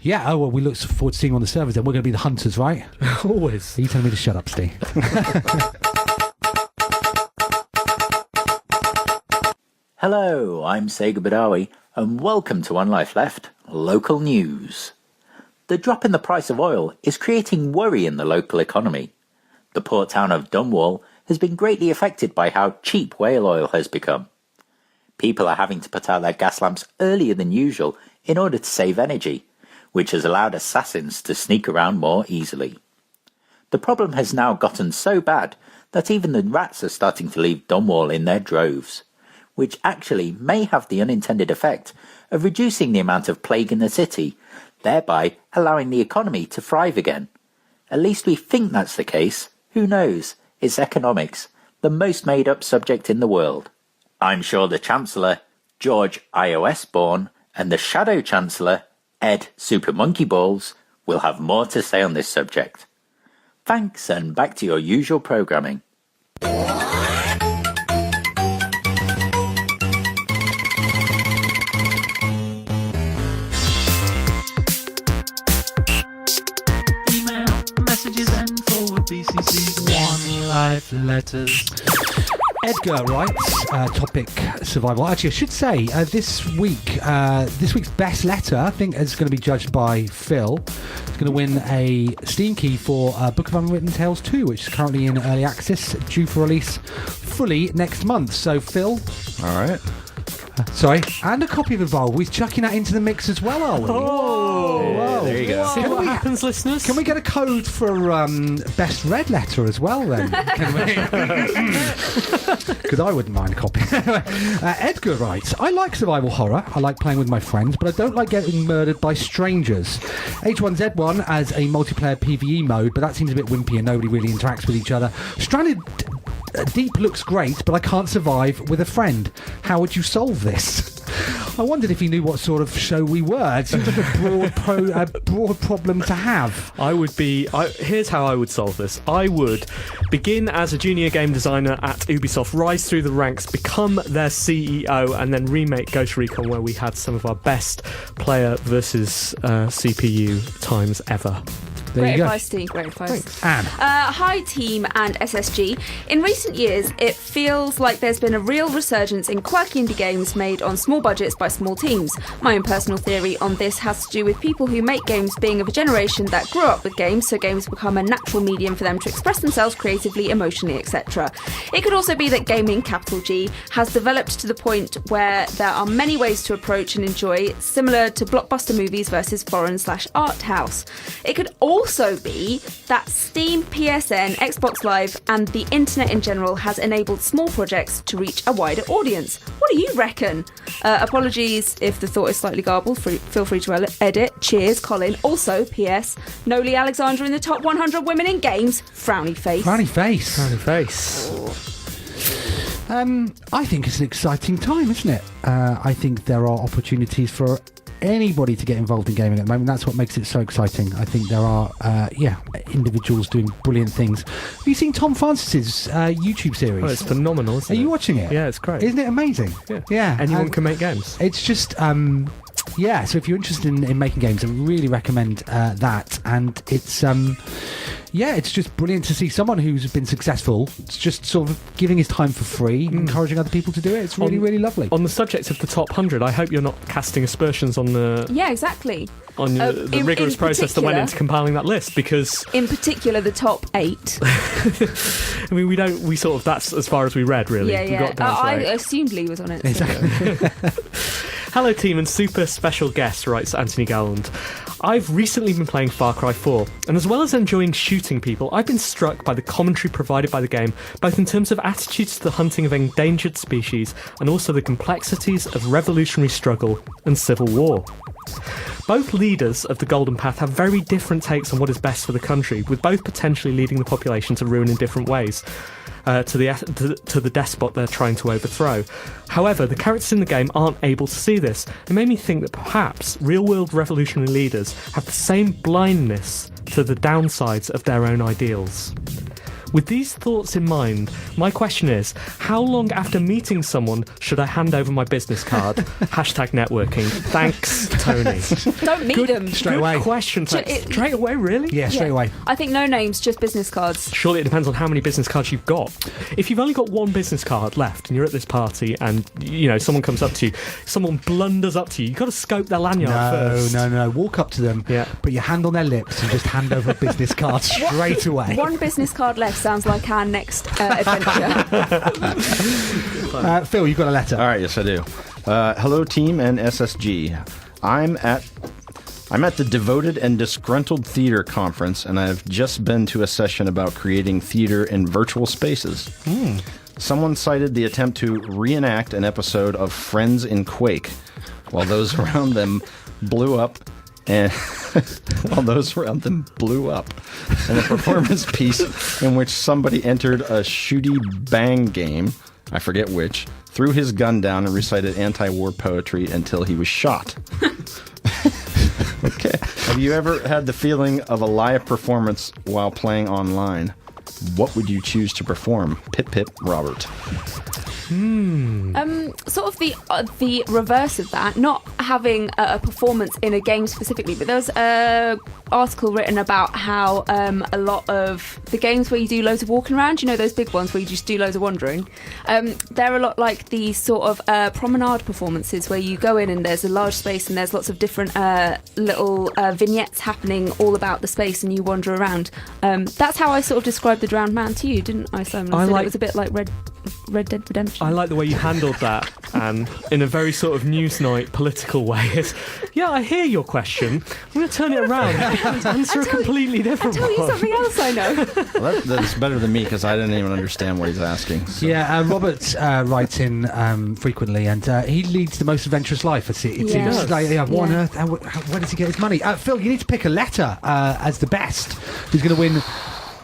S2: We look forward to seeing you on the servers. Then we're going to be the hunters, right?
S1: Always.
S2: Are you telling me to shut up, Steve?
S6: Hello, I'm Sega Badawi, and welcome to One Life Left, local news. The drop in the price of oil is creating worry in the local economy. The port town of Dunwall has been greatly affected by how cheap whale oil has become. People are having to put out their gas lamps earlier than usual in order to save energy, which has allowed assassins to sneak around more easily. The problem has now gotten so bad that even the rats are starting to leave Dunwall in their droves, which actually may have the unintended effect of reducing the amount of plague in the city, thereby allowing the economy to thrive again. At least we think that's the case. Who knows? It's economics, the most made-up subject in the world. I'm sure the Chancellor, George iOS Born, and the Shadow Chancellor, Ed Super Monkey Balls, will have more to say on this subject. Thanks, and back to your usual programming.
S7: Messages and forward BCCs. One Life Letters.
S2: Edgar writes, topic survival. Actually, I should say this week's best letter, I think, is going to be judged by Phil. He's going to win a Steam key for Book of Unwritten Tales 2, which is currently in early access, due for release fully next month. So, Phil.
S4: All right.
S2: Sorry, and a copy of the bowl. We're chucking that into the mix as well, are we?
S1: Oh,
S4: there you go.
S1: See what happens, listeners?
S2: Can we get a code for best red letter as well, then? Can we? Because I wouldn't mind a copy. Edgar writes, I like survival horror. I like playing with my friends, but I don't like getting murdered by strangers. H1Z1 as a multiplayer PvE mode, but that seems a bit wimpy and nobody really interacts with each other. Stranded Deep looks great, but I can't survive with a friend. How would you solve this? I wondered if he knew what sort of show we were. It seems like a broad problem to have.
S1: Here's how I would solve this. I would begin as a junior game designer at Ubisoft, rise through the ranks, become their CEO, and then remake Ghost Recon, where we had some of our best player versus CPU times ever.
S3: Great advice, Steve. Great advice.
S2: Thanks. Anne.
S3: Hi, team and SSG. In recent years, it feels like there's been a real resurgence in quirky indie games made on small budgets by small teams. My own personal theory on this has to do with people who make games being of a generation that grew up with games, so games become a natural medium for them to express themselves creatively, emotionally, etc. It could also be that gaming, capital G, has developed to the point where there are many ways to approach and enjoy, similar to blockbuster movies versus foreign/art house. It could also be that Steam, PSN, Xbox Live and the internet in general has enabled small projects to reach a wider audience. What do you reckon? Apologies if the thought is slightly garbled, feel free to edit. Cheers, Colin. Also, PS, Noli Alexander in the top 100 women in games. Frowny face.
S2: Frowny face.
S1: Frowny face.
S2: I think it's an exciting time, isn't it? I think there are opportunities for anybody to get involved in gaming at the moment. That's what makes it so exciting. I think there are individuals doing brilliant things. Have you seen Tom Francis's YouTube series?
S1: Oh, it's phenomenal, isn't it?
S2: Are you watching it?
S1: Yeah, it's great.
S2: Isn't it amazing? Yeah.
S1: Anyone can make games.
S2: It's just so if you're interested in making games, I really recommend that. And it's it's just brilliant to see someone who's been successful. It's just sort of giving his time for free, encouraging other people to do it. It's really, really lovely.
S1: On the subject of the top 100, I hope you're not casting aspersions on the...
S3: Yeah, exactly.
S1: On the rigorous process that went into compiling that list, because...
S3: In particular, the top 8.
S1: I mean, that's as far as we read, really.
S3: Yeah.
S1: We got down to
S3: I
S1: 8.
S3: assumed Lee was on it.
S2: Exactly.
S1: Hello team and super special guest, writes Anthony Galland. I've recently been playing Far Cry 4, and as well as enjoying shooting people, I've been struck by the commentary provided by the game, both in terms of attitudes to the hunting of endangered species and also the complexities of revolutionary struggle and civil war. Both leaders of the Golden Path have very different takes on what is best for the country, with both potentially leading the population to ruin in different ways. To the despot they're trying to overthrow. However, the characters in the game aren't able to see this. It made me think that perhaps real-world revolutionary leaders have the same blindness to the downsides of their own ideals. With these thoughts in mind, my question is, how long after meeting someone should I hand over my business card? #networking. Thanks, Tony.
S3: Don't meet them.
S2: Straight away.
S1: Good question. Straight away, really?
S2: Yeah, straight away.
S3: I think no names, just business cards.
S1: Surely it depends on how many business cards you've got. If you've only got one business card left and you're at this party and, someone comes up to you, someone blunders up to you, you've got to scope their lanyard first.
S2: No. Walk up to them, put your hand on their lips and just hand over a business card straight away.
S3: One business card left sounds like our next adventure.
S2: Phil, you've got a letter.
S4: All right, yes I do. Hello team and SSG. I'm at the Devoted and Disgruntled Theater Conference, and I've just been to a session about creating theater in virtual spaces. Someone cited the attempt to reenact an episode of Friends in Quake, while those around them blew up. And while those around them blew up, and a performance piece in which somebody entered a shooty bang game, I forget which, threw his gun down and recited anti-war poetry until he was shot. Okay. Have you ever had the feeling of a live performance while playing online? What would you choose to perform? Pip Pip Robert.
S3: Sort of the reverse of that, not having a performance in a game specifically, but there was an article written about how a lot of the games where you do loads of walking around, those big ones where you just do loads of wandering, they're a lot like these sort of promenade performances where you go in and there's a large space and there's lots of different little vignettes happening all about the space and you wander around. That's how I sort of described the Drowned Man to you, didn't I, Simon? I said it was a bit like Red Dead Redemption.
S1: I like the way you handled that, and in a very sort of Newsnight political way. I hear your question. I'm going to turn it around and answer a completely different one.
S3: I'll tell you something else I know.
S4: Well, that's better than me, because I didn't even understand what he's asking. So.
S2: Yeah, Robert writes in frequently, and he leads the most adventurous life. It seems like, what on earth? Where does he get his money? Phil, you need to pick a letter as the best. Who's going to win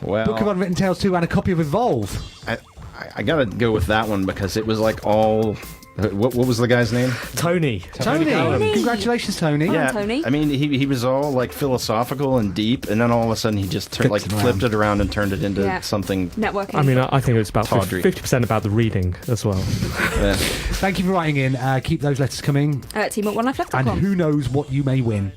S2: Book of Unwritten Tales 2 and a copy of Evolve?
S4: I gotta go with that one because it was like all. What was the guy's name?
S1: Tony.
S2: Congratulations, Tony.
S4: Yeah,
S3: Tony.
S4: I mean, he was all like philosophical and deep, and then all of a sudden he just flipped it around and turned it into something.
S3: Networking.
S1: I mean, I think it was about
S4: Tawdry.
S1: 50% about the reading as well.
S4: Yeah.
S2: Thank you for writing in. Keep those letters coming.
S3: Team at OneLifeLeft.com.
S2: And who knows what you may win.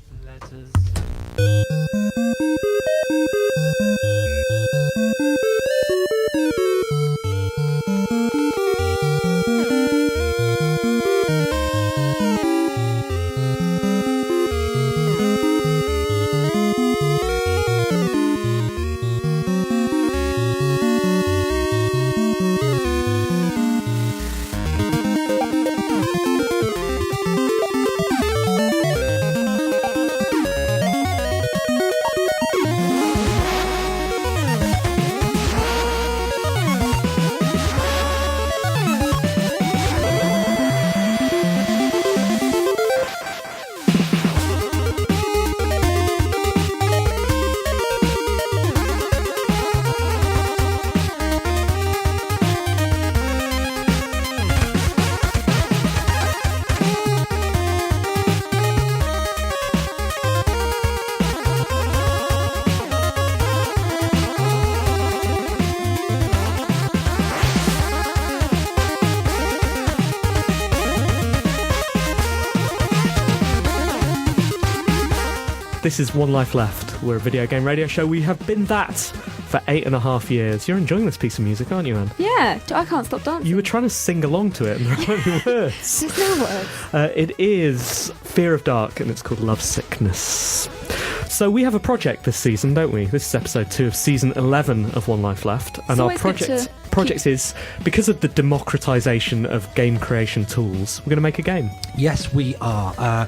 S1: This is One Life Left. We're a video game radio show. We have been that for 8.5 years. You're enjoying this piece of music, aren't you, Anne?
S3: Yeah, I can't stop dancing.
S1: You were trying to sing along to it and there aren't any words.
S3: There's no words.
S1: It is Fear of Dark and it's called Love Sickness. So we have a project this season, don't we? This is episode 2 of season 11 of One Life Left. And our project is, because of the democratisation of game creation tools, we're going to make a game.
S2: Yes, we are.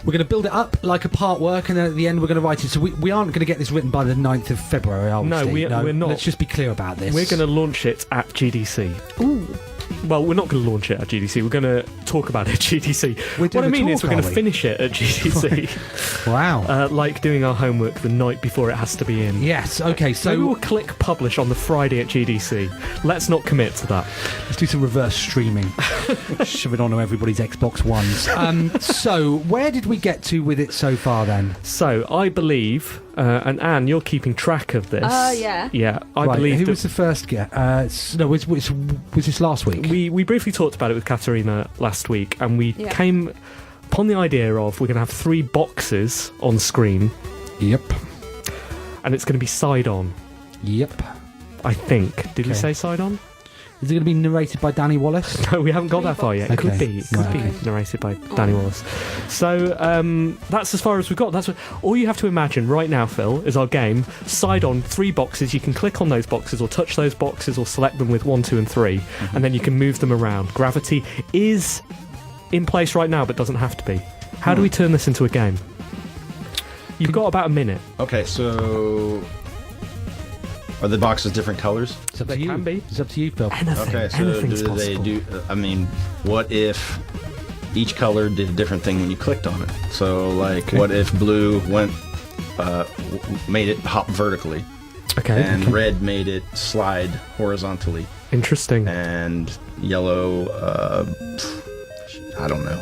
S2: We're going to build it up like a part work, and then at the end we're going to write it. So we aren't going to get this written by the 9th of February, are we?
S1: No, we're not.
S2: Let's just be clear about this.
S1: We're going to launch it at GDC.
S3: Ooh.
S1: Well, we're not going to launch it at GDC. We're going to talk about it at GDC. What I mean is we're going to finish it at GDC.
S2: Wow.
S1: Like doing our homework the night before it has to be in.
S2: Yes, okay, so...
S1: Maybe we'll click publish on the Friday at GDC. Let's not commit to that.
S2: Let's do some reverse streaming. Shove it onto everybody's Xbox Ones. So, where did we get to with it so far, then?
S1: So, I believe... and Anne, you're keeping track of this.
S3: Yeah.
S1: Yeah, I believe...
S2: Who was the first get? No, was this last week?
S1: We briefly talked about it with Katerina last week, and we came upon the idea of we're going to have 3 boxes on screen.
S2: Yep.
S1: And it's going to be side-on.
S2: Yep.
S1: I think. Did we say side-on?
S2: Is it going to be narrated by Danny Wallace?
S1: No, we haven't got that far yet. It could be. It could be narrated by Danny Wallace. So that's as far as we've got. That's all you have to imagine right now, Phil, is our game. Side on 3 boxes. You can click on those boxes or touch those boxes or select them with 1, 2 and 3, and then you can move them around. Gravity is in place right now, but doesn't have to be. How do we turn this into a game? You've got about a minute.
S4: Okay, so... Are the boxes different colors?
S2: It's up to you.
S1: Can be.
S2: It's up to you, Phil.
S1: Anything.
S4: Okay, so
S1: Anything's
S4: do
S1: possible.
S4: they do... I mean, what if each color did a different thing when you clicked on it? So, like, what if blue went... made it hop vertically?
S1: Okay.
S4: And red made it slide horizontally.
S1: Interesting.
S4: And yellow... I don't know.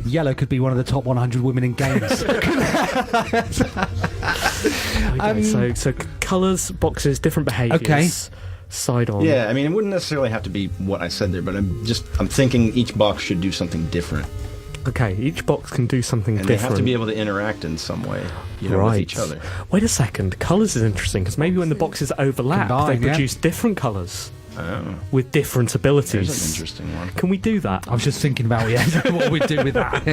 S2: Yellow could be one of the top 100 women in games.
S1: So colours, boxes, different behaviours.
S2: Okay.
S1: Side on.
S4: Yeah, I mean, it wouldn't necessarily have to be what I said there, but I'm thinking each box should do something different.
S1: Okay, each box can do something
S4: And
S1: different.
S4: they have to be able to interact in some way, with each other.
S1: Wait a second, colours is interesting, because maybe when the boxes overlap,
S2: Combine,
S1: they produce different colours.
S4: Oh.
S1: With different abilities.
S4: There's an interesting one.
S1: Can we do that?
S2: I was just thinking about what we'd do with that.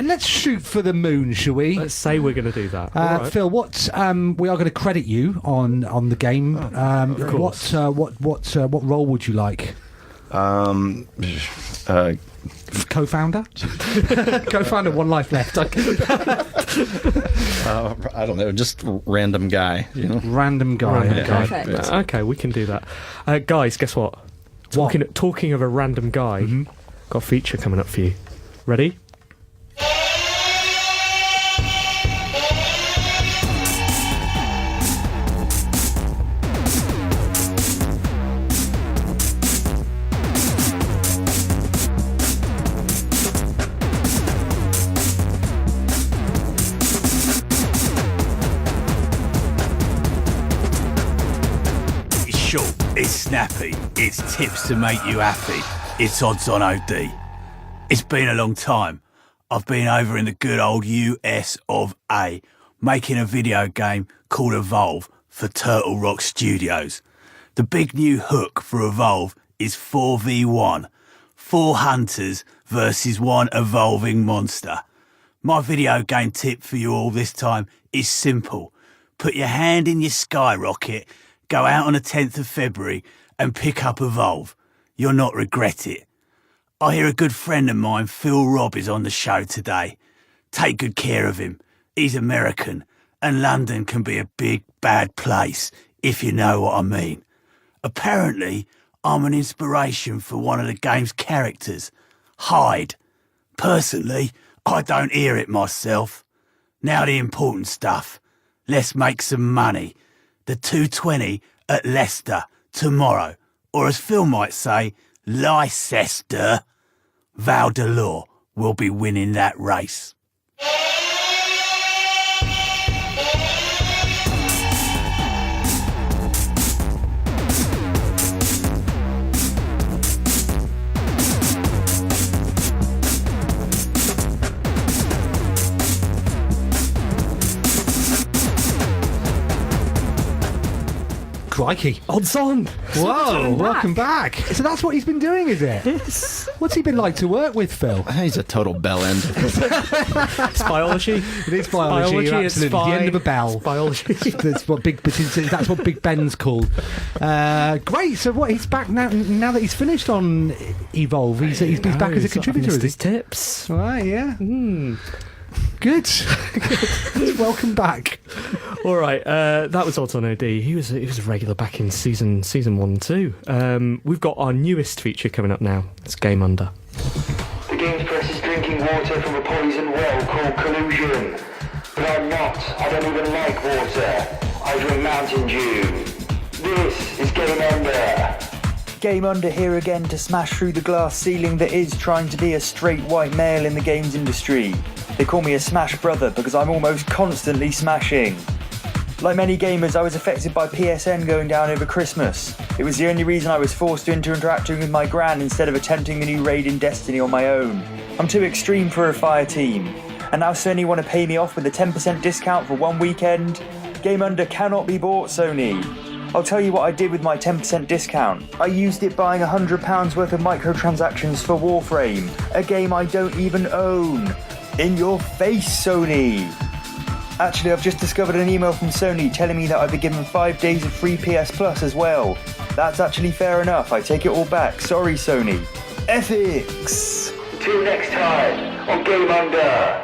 S2: Let's shoot for the moon, shall we?
S1: Let's say we're going to do that. All right.
S2: Phil, what we are going to credit you on the game.
S1: of course.
S2: What role would you like? Co-founder? Co-founder, One Life Left.
S4: I don't know, just random guy,
S2: Random guy.
S1: Random guy.
S3: Perfect.
S1: Okay, we can do that. Guys, guess what? Talking of a random guy, got a feature coming up for you. Ready?
S8: It's snappy, it's tips to make you happy, it's odds on OD. It's been a long time. I've been over in the good old US of A, making a video game called Evolve for Turtle Rock Studios. The big new hook for Evolve is 4v1, 4 hunters versus 1 evolving monster. My video game tip for you all this time is simple. Put your hand in your skyrocket, go out on the 10th of February and pick up Evolve. You'll not regret it. I hear a good friend of mine, Phil Robb, is on the show today. Take good care of him. He's American, and London can be a big, bad place, if you know what I mean. Apparently, I'm an inspiration for one of the game's characters, Hyde. Personally, I don't hear it myself. Now the important stuff. Let's make some money. The 220 at Leicester tomorrow, or as Phil might say, Leicester. Val Delors will be winning that race.
S2: Crikey.
S1: Odds on!
S2: Whoa, welcome back. So that's what he's been doing, is it?
S1: Yes.
S2: What's he been like to work with, Phil?
S4: He's a total bell end.
S1: It's biology.
S2: It is biology, you're
S1: it's
S2: absolutely. The end of a bell.
S1: It's biology.
S2: That's what Big Ben's called. Great. So what? He's back now. Now that he's finished on Evolve, he's back as a contributor.
S1: Missed
S2: Is he?
S1: his tips.
S2: Right. Yeah. Good. Welcome back.
S1: All right, that was Odds on OD. He was a regular back in season 1 and 2. We've got our newest feature coming up now. It's Game Under.
S9: The game's press is drinking water from a poison well called collusion. But I'm not. I don't even like water. I drink Mountain Dew. This is Game Under.
S10: Game Under here again to smash through the glass ceiling that is trying to be a straight white male in the games industry. They call me a smash brother because I'm almost constantly smashing. Like many gamers, I was affected by PSN going down over Christmas. It was the only reason I was forced into interacting with my gran instead of attempting the new raid in Destiny on my own. I'm too extreme for a fire team. And now Sony want to pay me off with a 10% discount for one weekend? Game Under cannot be bought, Sony. I'll tell you what I did with my 10% discount. I used it buying £100 worth of microtransactions for Warframe, a game I don't even own. In your face, Sony! Actually, I've just discovered an email from Sony telling me that I've been given 5 days of free PS Plus as well. That's actually fair enough, I take it all back. Sorry, Sony. Ethics!
S9: Till next time on Game Under.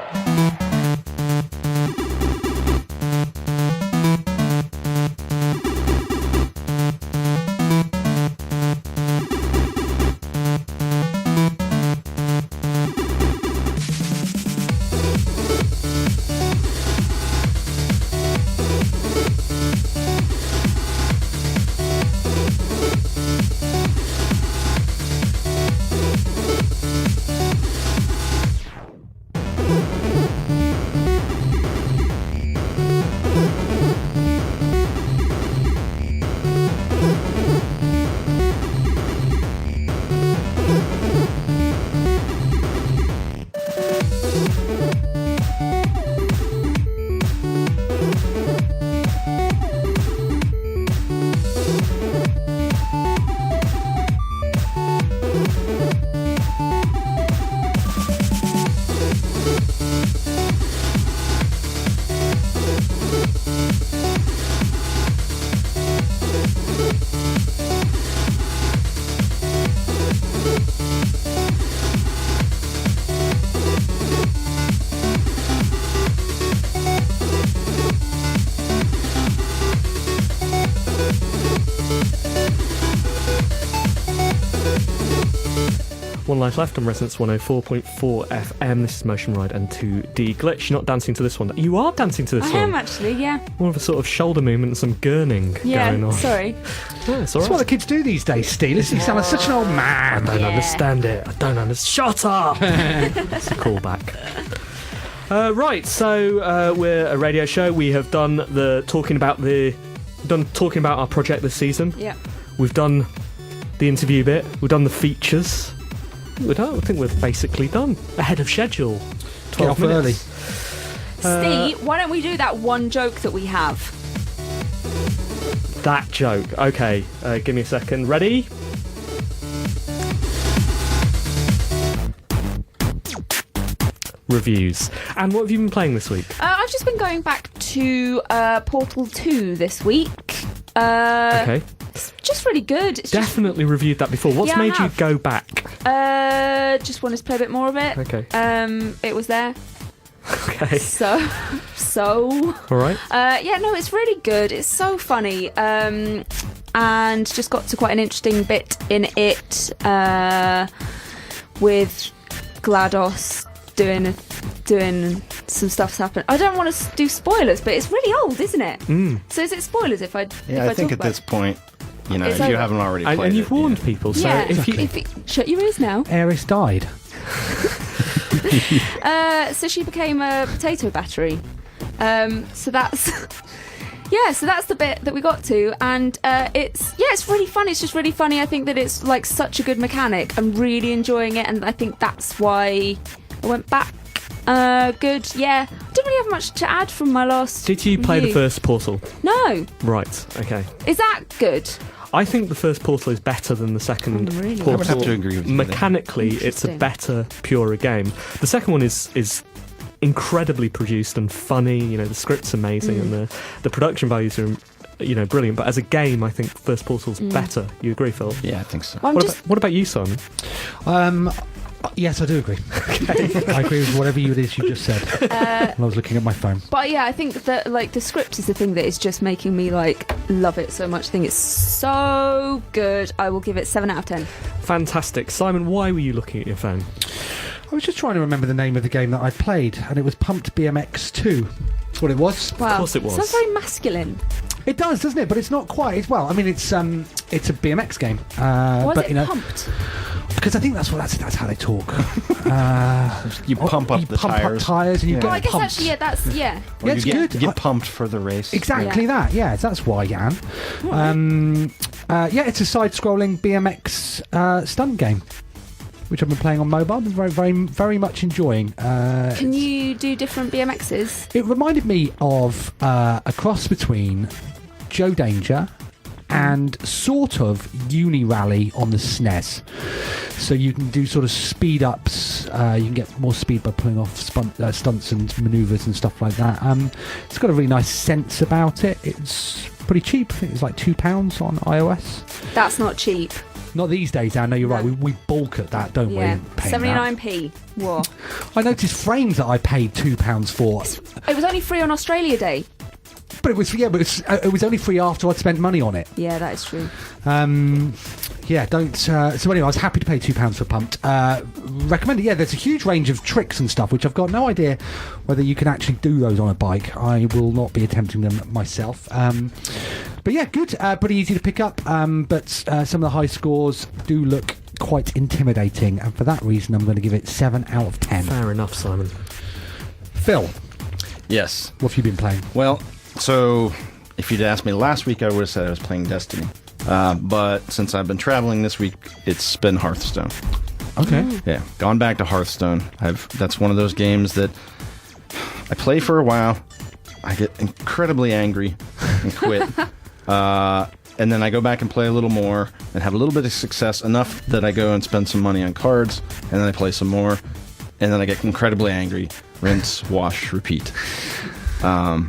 S1: One life left on Resonance 104.4 FM. This is Motion Ride and 2D Glitch. You're not dancing to this one. You are dancing to this one.
S3: I am actually, yeah.
S1: More of a sort of shoulder movement and some gurning going on.
S3: Sorry.
S1: Yeah, it's all
S2: That's what the kids do these days, Steve. Listen, you sound like such an old man.
S1: I don't understand it. I don't understand. Shut up! It's a callback. Right, so we're a radio show. We have done talking about our project this season.
S3: Yeah.
S1: We've done the interview bit. We've done the features. I think we're basically done. Ahead of schedule. 12 minutes.
S2: Early.
S3: Steve, why don't we do that one joke that we have?
S1: That joke. Okay, give me a second. Ready? Reviews. And what have you been playing this week?
S3: I've just been going back to Portal 2 this week.
S1: Okay.
S3: It's just really good. It's
S1: Definitely reviewed that before. What's made you go back?
S3: Just wanted to play a bit more of it.
S1: Okay.
S3: It was there.
S1: Okay.
S3: So.
S1: All right.
S3: Yeah, no, it's really good. It's so funny. And just got to quite an interesting bit in it with GLaDOS doing some stuff's happened. I don't want to do spoilers, but it's really old, isn't it? So is it spoilers if I
S4: I think at this point, if you
S3: over.
S4: haven't already played
S1: and you've warned people, so
S3: yeah,
S1: if you...
S3: shut your ears now.
S2: Eris died.
S3: So she became a potato battery. So that's so that's the bit that we got to, and it's really fun. It's just really funny. I think that it's like such a good mechanic. I'm really enjoying it, and I think that's why I went back. Good. Yeah, I didn't really have much to add from my last.
S1: Did you play the
S3: review.
S1: first Portal?
S3: No.
S1: Right. Okay.
S3: Is that good?
S1: I think the first Portal is better than the second
S3: really?
S1: Portal.
S4: I would have to agree with you there.
S1: Mechanically, it's a
S3: Interesting.
S1: better, purer game. The second one is incredibly produced and funny. The script's amazing and the production values are brilliant. But as a game, I think first Portal's better. You agree, Phil?
S4: Yeah, I think so.
S3: Well,
S1: What about you, Simon?
S2: Yes, I do agree. I agree with whatever it is you just said. When I was looking at my phone.
S3: But yeah, I think that like the script is the thing that is just making me like love it so much. I think it's so good. I will give it 7 out of 10.
S1: Fantastic. Simon, why were you looking at your phone?
S2: I was just trying to remember the name of the game that I played, and it was Pumped BMX 2. That's what it was.
S3: Wow.
S1: Of course it was.
S3: Sounds very masculine.
S2: It does, doesn't it? But it's not quite as well. I mean, it's a BMX game.
S3: Why
S2: but
S3: is it pumped?
S2: Because I think that's how they talk.
S4: You pump up the
S2: pump
S4: tires.
S2: Up tires and you
S3: Well, I
S2: get
S3: guess
S2: pumps.
S3: actually, that's
S2: Yeah, it's
S4: you
S2: good.
S4: get pumped for the race.
S2: Exactly that. Yeah, that's why, Jan. Yeah, it's a side-scrolling BMX stunt game, which I've been playing on mobile. I've been very, very, very much enjoying.
S3: Can you do different BMXs?
S2: It reminded me of a cross between Joe Danger and sort of Uni Rally on the SNES. So you can do sort of speed ups. You can get more speed by pulling off stunts and manoeuvres and stuff like that. It's got a really nice sense about it. It's pretty cheap. I think it's like £2 on iOS.
S3: That's not cheap.
S2: Not these days, Dan. No, you're right. We bulk at that, don't
S3: Yeah,
S2: we? Paying
S3: 79p. What?
S2: that. I noticed frames that I paid £2 for.
S3: It was only free on Australia Day.
S2: But it was only free after I'd spent money on it.
S3: Yeah, that is true.
S2: Yeah, don't. So anyway, I was happy to pay £2 for Pumped. Recommend it. Yeah, there's a huge range of tricks and stuff, which I've got no idea whether you can actually do those on a bike. I will not be attempting them myself. But yeah, good. Pretty easy to pick up. But some of the high scores do look quite intimidating, and for that reason, I'm going to give it 7 out of 10.
S1: Fair enough, Simon.
S2: Phil,
S4: Yes.
S2: what have you been playing?
S4: Well, so if you'd asked me last week, I would have said I was playing Destiny. But since I've been traveling this week, it's been Hearthstone.
S2: Okay.
S4: Yeah, gone back to Hearthstone. That's one of those games that I play for a while, I get incredibly angry and quit. And then I go back and play a little more and have a little bit of success, enough that I go and spend some money on cards, and then I play some more, and then I get incredibly angry. Rinse, wash, repeat.
S2: How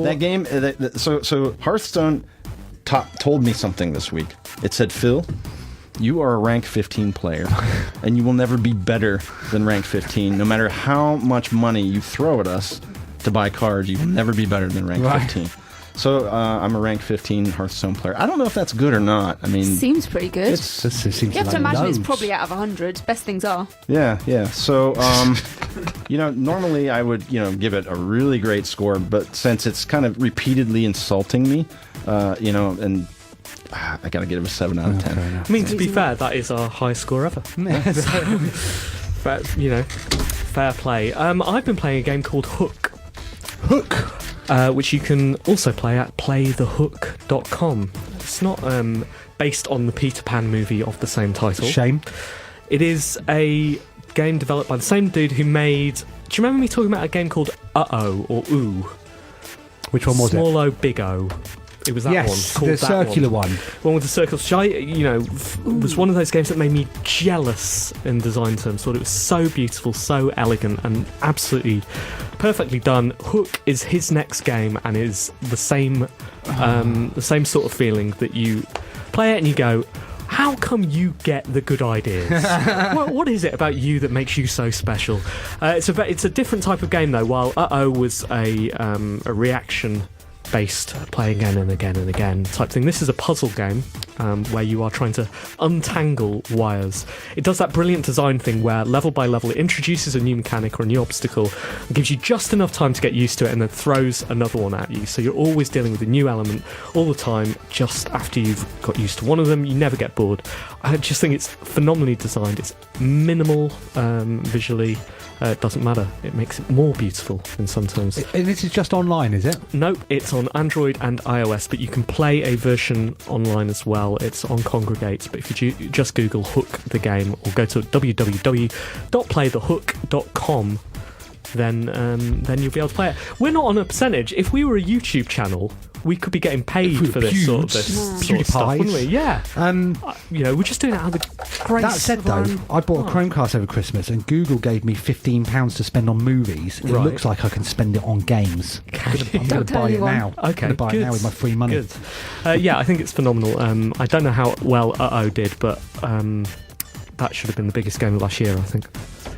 S4: that game? So Hearthstone told me something this week. It said, Phil, you are a rank 15 player, and you will never be better than rank 15. No matter how much money you throw at us to buy cards, you will never be better than rank 15. So I'm a rank 15 Hearthstone player. I don't know if that's good or not. I mean,
S3: seems pretty good.
S2: seems
S3: You have to imagine
S2: loads.
S3: it's probably out of 100. Best things are.
S4: Yeah. So, normally I would, give it a really great score, but since it's kind of repeatedly insulting me, and I got to give it a 7 out of 10.
S1: I mean, to be fair, that is our highest score ever. But, fair play. I've been playing a game called Hook. Which you can also play at playthehook.com. It's not based on the Peter Pan movie of the same title.
S2: Shame.
S1: It is a game developed by the same dude who made... Do you remember me talking about a game called Uh-Oh or Ooh?
S2: Which one was it?
S1: Small O, Big O. It was that one. Called
S2: the
S1: that
S2: circular one.
S1: One with the circles, which I, was one of those games that made me jealous in design terms. Thought it was so beautiful, so elegant, and absolutely perfectly done. Hook is his next game, and is the same sort of feeling that you play it and you go, how come you get the good ideas? What is it about you that makes you so special? It's a different type of game though. While Uh-Oh was a reaction-based play again and again and again type thing, this is a puzzle game where you are trying to untangle wires. It does that brilliant design thing where level by level it introduces a new mechanic or a new obstacle and gives you just enough time to get used to it and then throws another one at you, so you're always dealing with a new element all the time. Just after you've got used to one of them, you never get bored. I just think it's phenomenally designed. It's minimal visually. It doesn't matter. It makes it more beautiful in some terms.
S2: And this is just online, is it?
S1: Nope, it's on Android and iOS, but you can play a version online as well. It's on Congregate, but if you just Google Hook the game or go to www.playthehook.com, then you'll be able to play it. We're not on a percentage. If we were a YouTube channel, we could be getting paid for this sort of stuff, wouldn't we? Yeah. We're just doing it out of the grace.
S2: That said, though, I bought a Chromecast over Christmas, and Google gave me £15 to spend on movies. It looks like I can spend it on games. I'm going to buy it now.
S1: Okay,
S2: I'm going to buy it now with my free money.
S1: Good. I think it's phenomenal. I don't know how well Uh-Oh did, but that should have been the biggest game of last year, I think.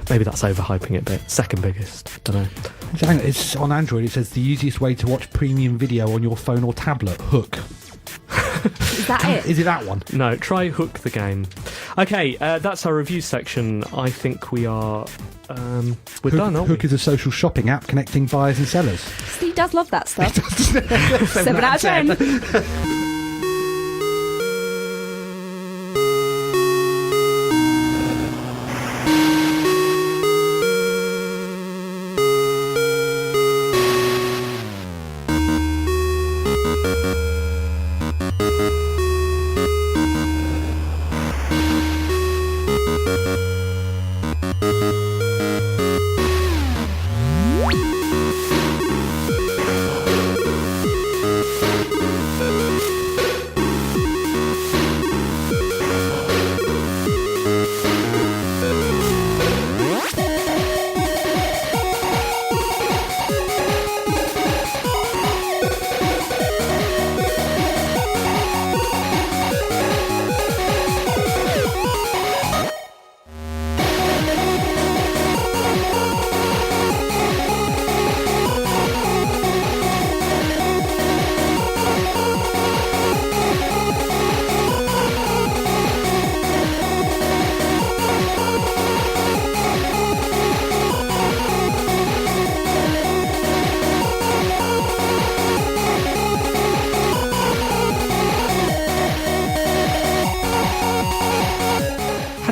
S1: Maybe that's overhyping it a bit. Second biggest, don't know.
S2: It's on Android. It says the easiest way to watch premium video on your phone or tablet. Hook.
S3: Is that it?
S2: Is it that one?
S1: No, try Hook the game. Okay, that's our review section. I think we are... we're done, aren't
S2: Hook
S1: we?
S2: is a social shopping app connecting buyers and sellers.
S3: Steve does love that stuff. 7 out of 10.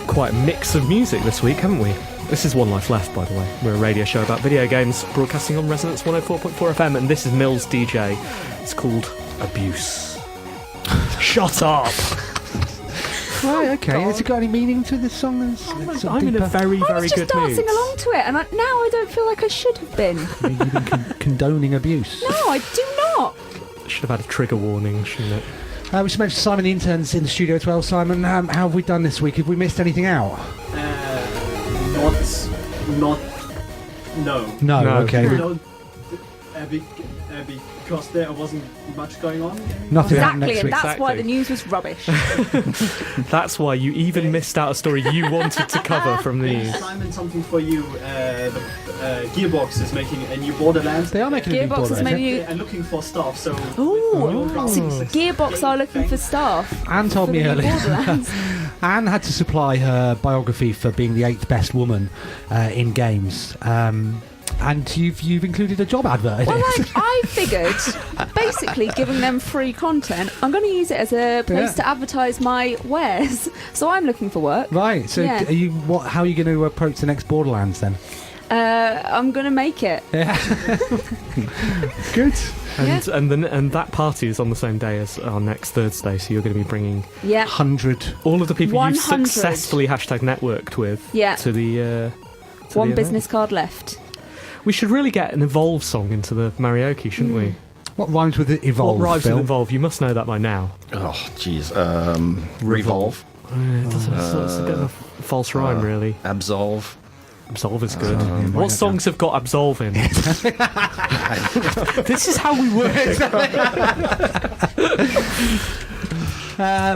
S1: Quite a mix of music this week, haven't we? This is One Life Left, by the way. We're a radio show about video games, broadcasting on Resonance 104.4 FM, and this is Mills DJ. It's called Abuse. Shut up!
S2: Right, okay. Has it got any meaning to this song?
S1: I'm in a very,
S3: I
S1: very
S3: was just
S1: good mood.
S3: dancing along to it, and now I don't feel like I should have been.
S2: You've been condoning abuse.
S3: No, I do not.
S1: Should have had a trigger warning, shouldn't it?
S2: We should mention Simon the intern's in the studio as well. Simon, how have we done this week? Have we missed anything out?
S11: No.
S2: No, okay.
S11: No, because there wasn't much going on.
S2: Nothing happened
S3: Exactly,
S2: next
S3: and
S2: week.
S3: that's why the news was rubbish.
S1: That's why you even missed out a story you wanted to cover from the news.
S11: Simon, something for you. Gearbox is making a new Borderlands.
S2: They are making a new
S3: Gearbox is
S2: Borderlands.
S3: making
S11: And looking for staff. So
S3: Gearbox are looking for staff.
S2: Anne told
S3: for
S2: me
S3: the new
S2: earlier.
S3: Borderlands.
S2: Anne had to supply her biography for being the 8th best woman in games. And you've included a job advert in
S3: Well,
S2: it.
S3: like, I figured, basically giving them free content, I'm going to use it as a place to advertise my wares. So I'm looking for work.
S2: Right. So,
S3: Yeah.
S2: how are you going to approach the next Borderlands then?
S3: I'm going to make it.
S2: Yeah. Good.
S1: And that party is on the same day as our next Thursday, so you're going to be bringing
S2: 100
S1: all of the people you
S3: 100.
S1: successfully #networked with to the
S3: one
S1: event.
S3: Business card left.
S1: We should really get an Evolve song into the karaoke, shouldn't we?
S2: What rhymes with Evolve?
S1: What rhymes
S2: Phil?
S1: with Evolve? You must know that by now.
S4: Oh, jeez. Revolve.
S1: It's a bit of a false rhyme, really.
S4: Absolve.
S1: Absolve is good. What songs have got absolve in? This is how we work.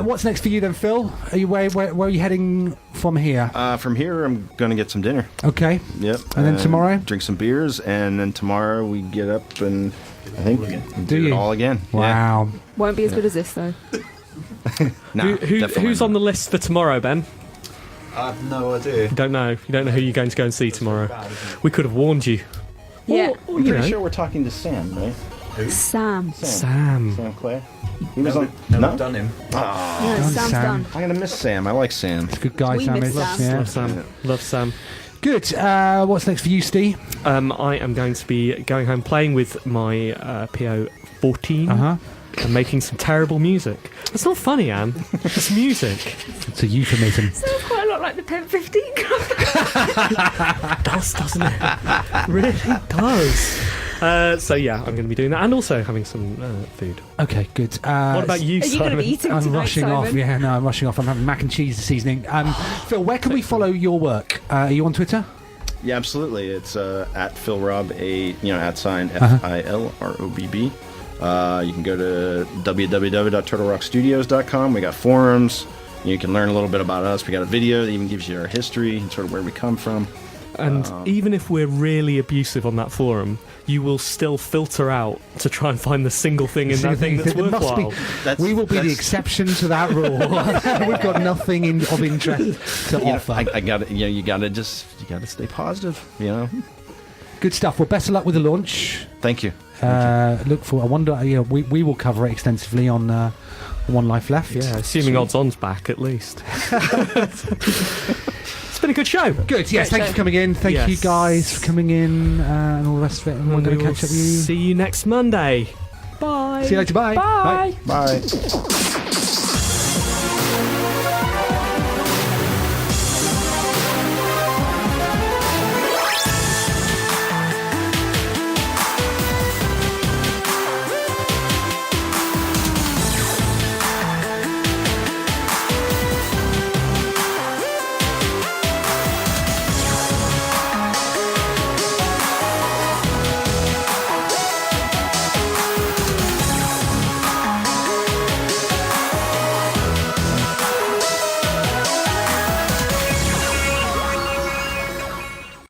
S2: What's next for you then, Phil? Are you where are you heading from here?
S4: From here, I'm going to get some dinner.
S2: Okay.
S4: Yep.
S2: And then tomorrow?
S4: Drink some beers, and then tomorrow we get up and I think
S2: Do
S4: it
S2: you?
S4: all again.
S2: Wow.
S3: Won't be as good as this, though.
S4: No,
S1: who's on the list for tomorrow, Ben?
S12: I have no idea.
S1: You don't know. You don't know who you're going to go and see tomorrow. We could have warned you.
S3: Yeah.
S4: I'm pretty sure we're talking to Sam, right?
S3: Sam.
S1: Sam
S4: Clay. He was on.
S12: No, I've done him.
S3: Yeah, Sam's done.
S4: I'm gonna miss Sam. I like Sam.
S2: It's a good guy,
S3: We
S2: Sam
S3: miss
S2: is.
S3: Sam.
S2: Yeah.
S1: Love Sam. Love Sam.
S2: Good. What's next for you, Steve?
S1: I am going to be going home playing with my PO14 and making some terrible music. It's not funny, Anne. It's music.
S2: It's a euphemism.
S3: Sounds quite a lot like the Pen 15 club.
S1: It does, doesn't it? It really does. So yeah, I'm going to be doing that and also having some food.
S2: Okay, good.
S1: What about you,
S3: Are you going to
S1: Simon?
S3: be eating
S2: I'm
S3: tonight,
S2: rushing
S3: Simon?
S2: off. Yeah, no, I'm rushing off. I'm having mac and cheese this evening. Phil, where can we follow your work? Are you on Twitter?
S4: Yeah, absolutely. It's at Phil Robb, @ sign FILROBB. You can go to www.turtlerockstudios.com. We got forums. You can learn a little bit about us. We got a video that even gives you our history and sort of where we come from.
S1: And even if we're really abusive on that forum, you will still filter out to try and find the single thing in that thing that's worthwhile.
S2: We will be the exception to that rule. We've got nothing of interest to offer.
S4: I got it. You got to stay positive.
S2: Good stuff. Well, best of luck with the launch.
S4: Thank you.
S2: Look for. I wonder. We will cover it extensively on One Life Left.
S1: Yeah, assuming odds-on's back at least. It's been a good show.
S2: Good. Yes. Thanks for coming in. Thank you guys for coming in and all the rest of it. And we're going to catch up with you.
S1: See you next Monday. Bye.
S2: See you later. Bye.
S3: Bye.
S4: Bye.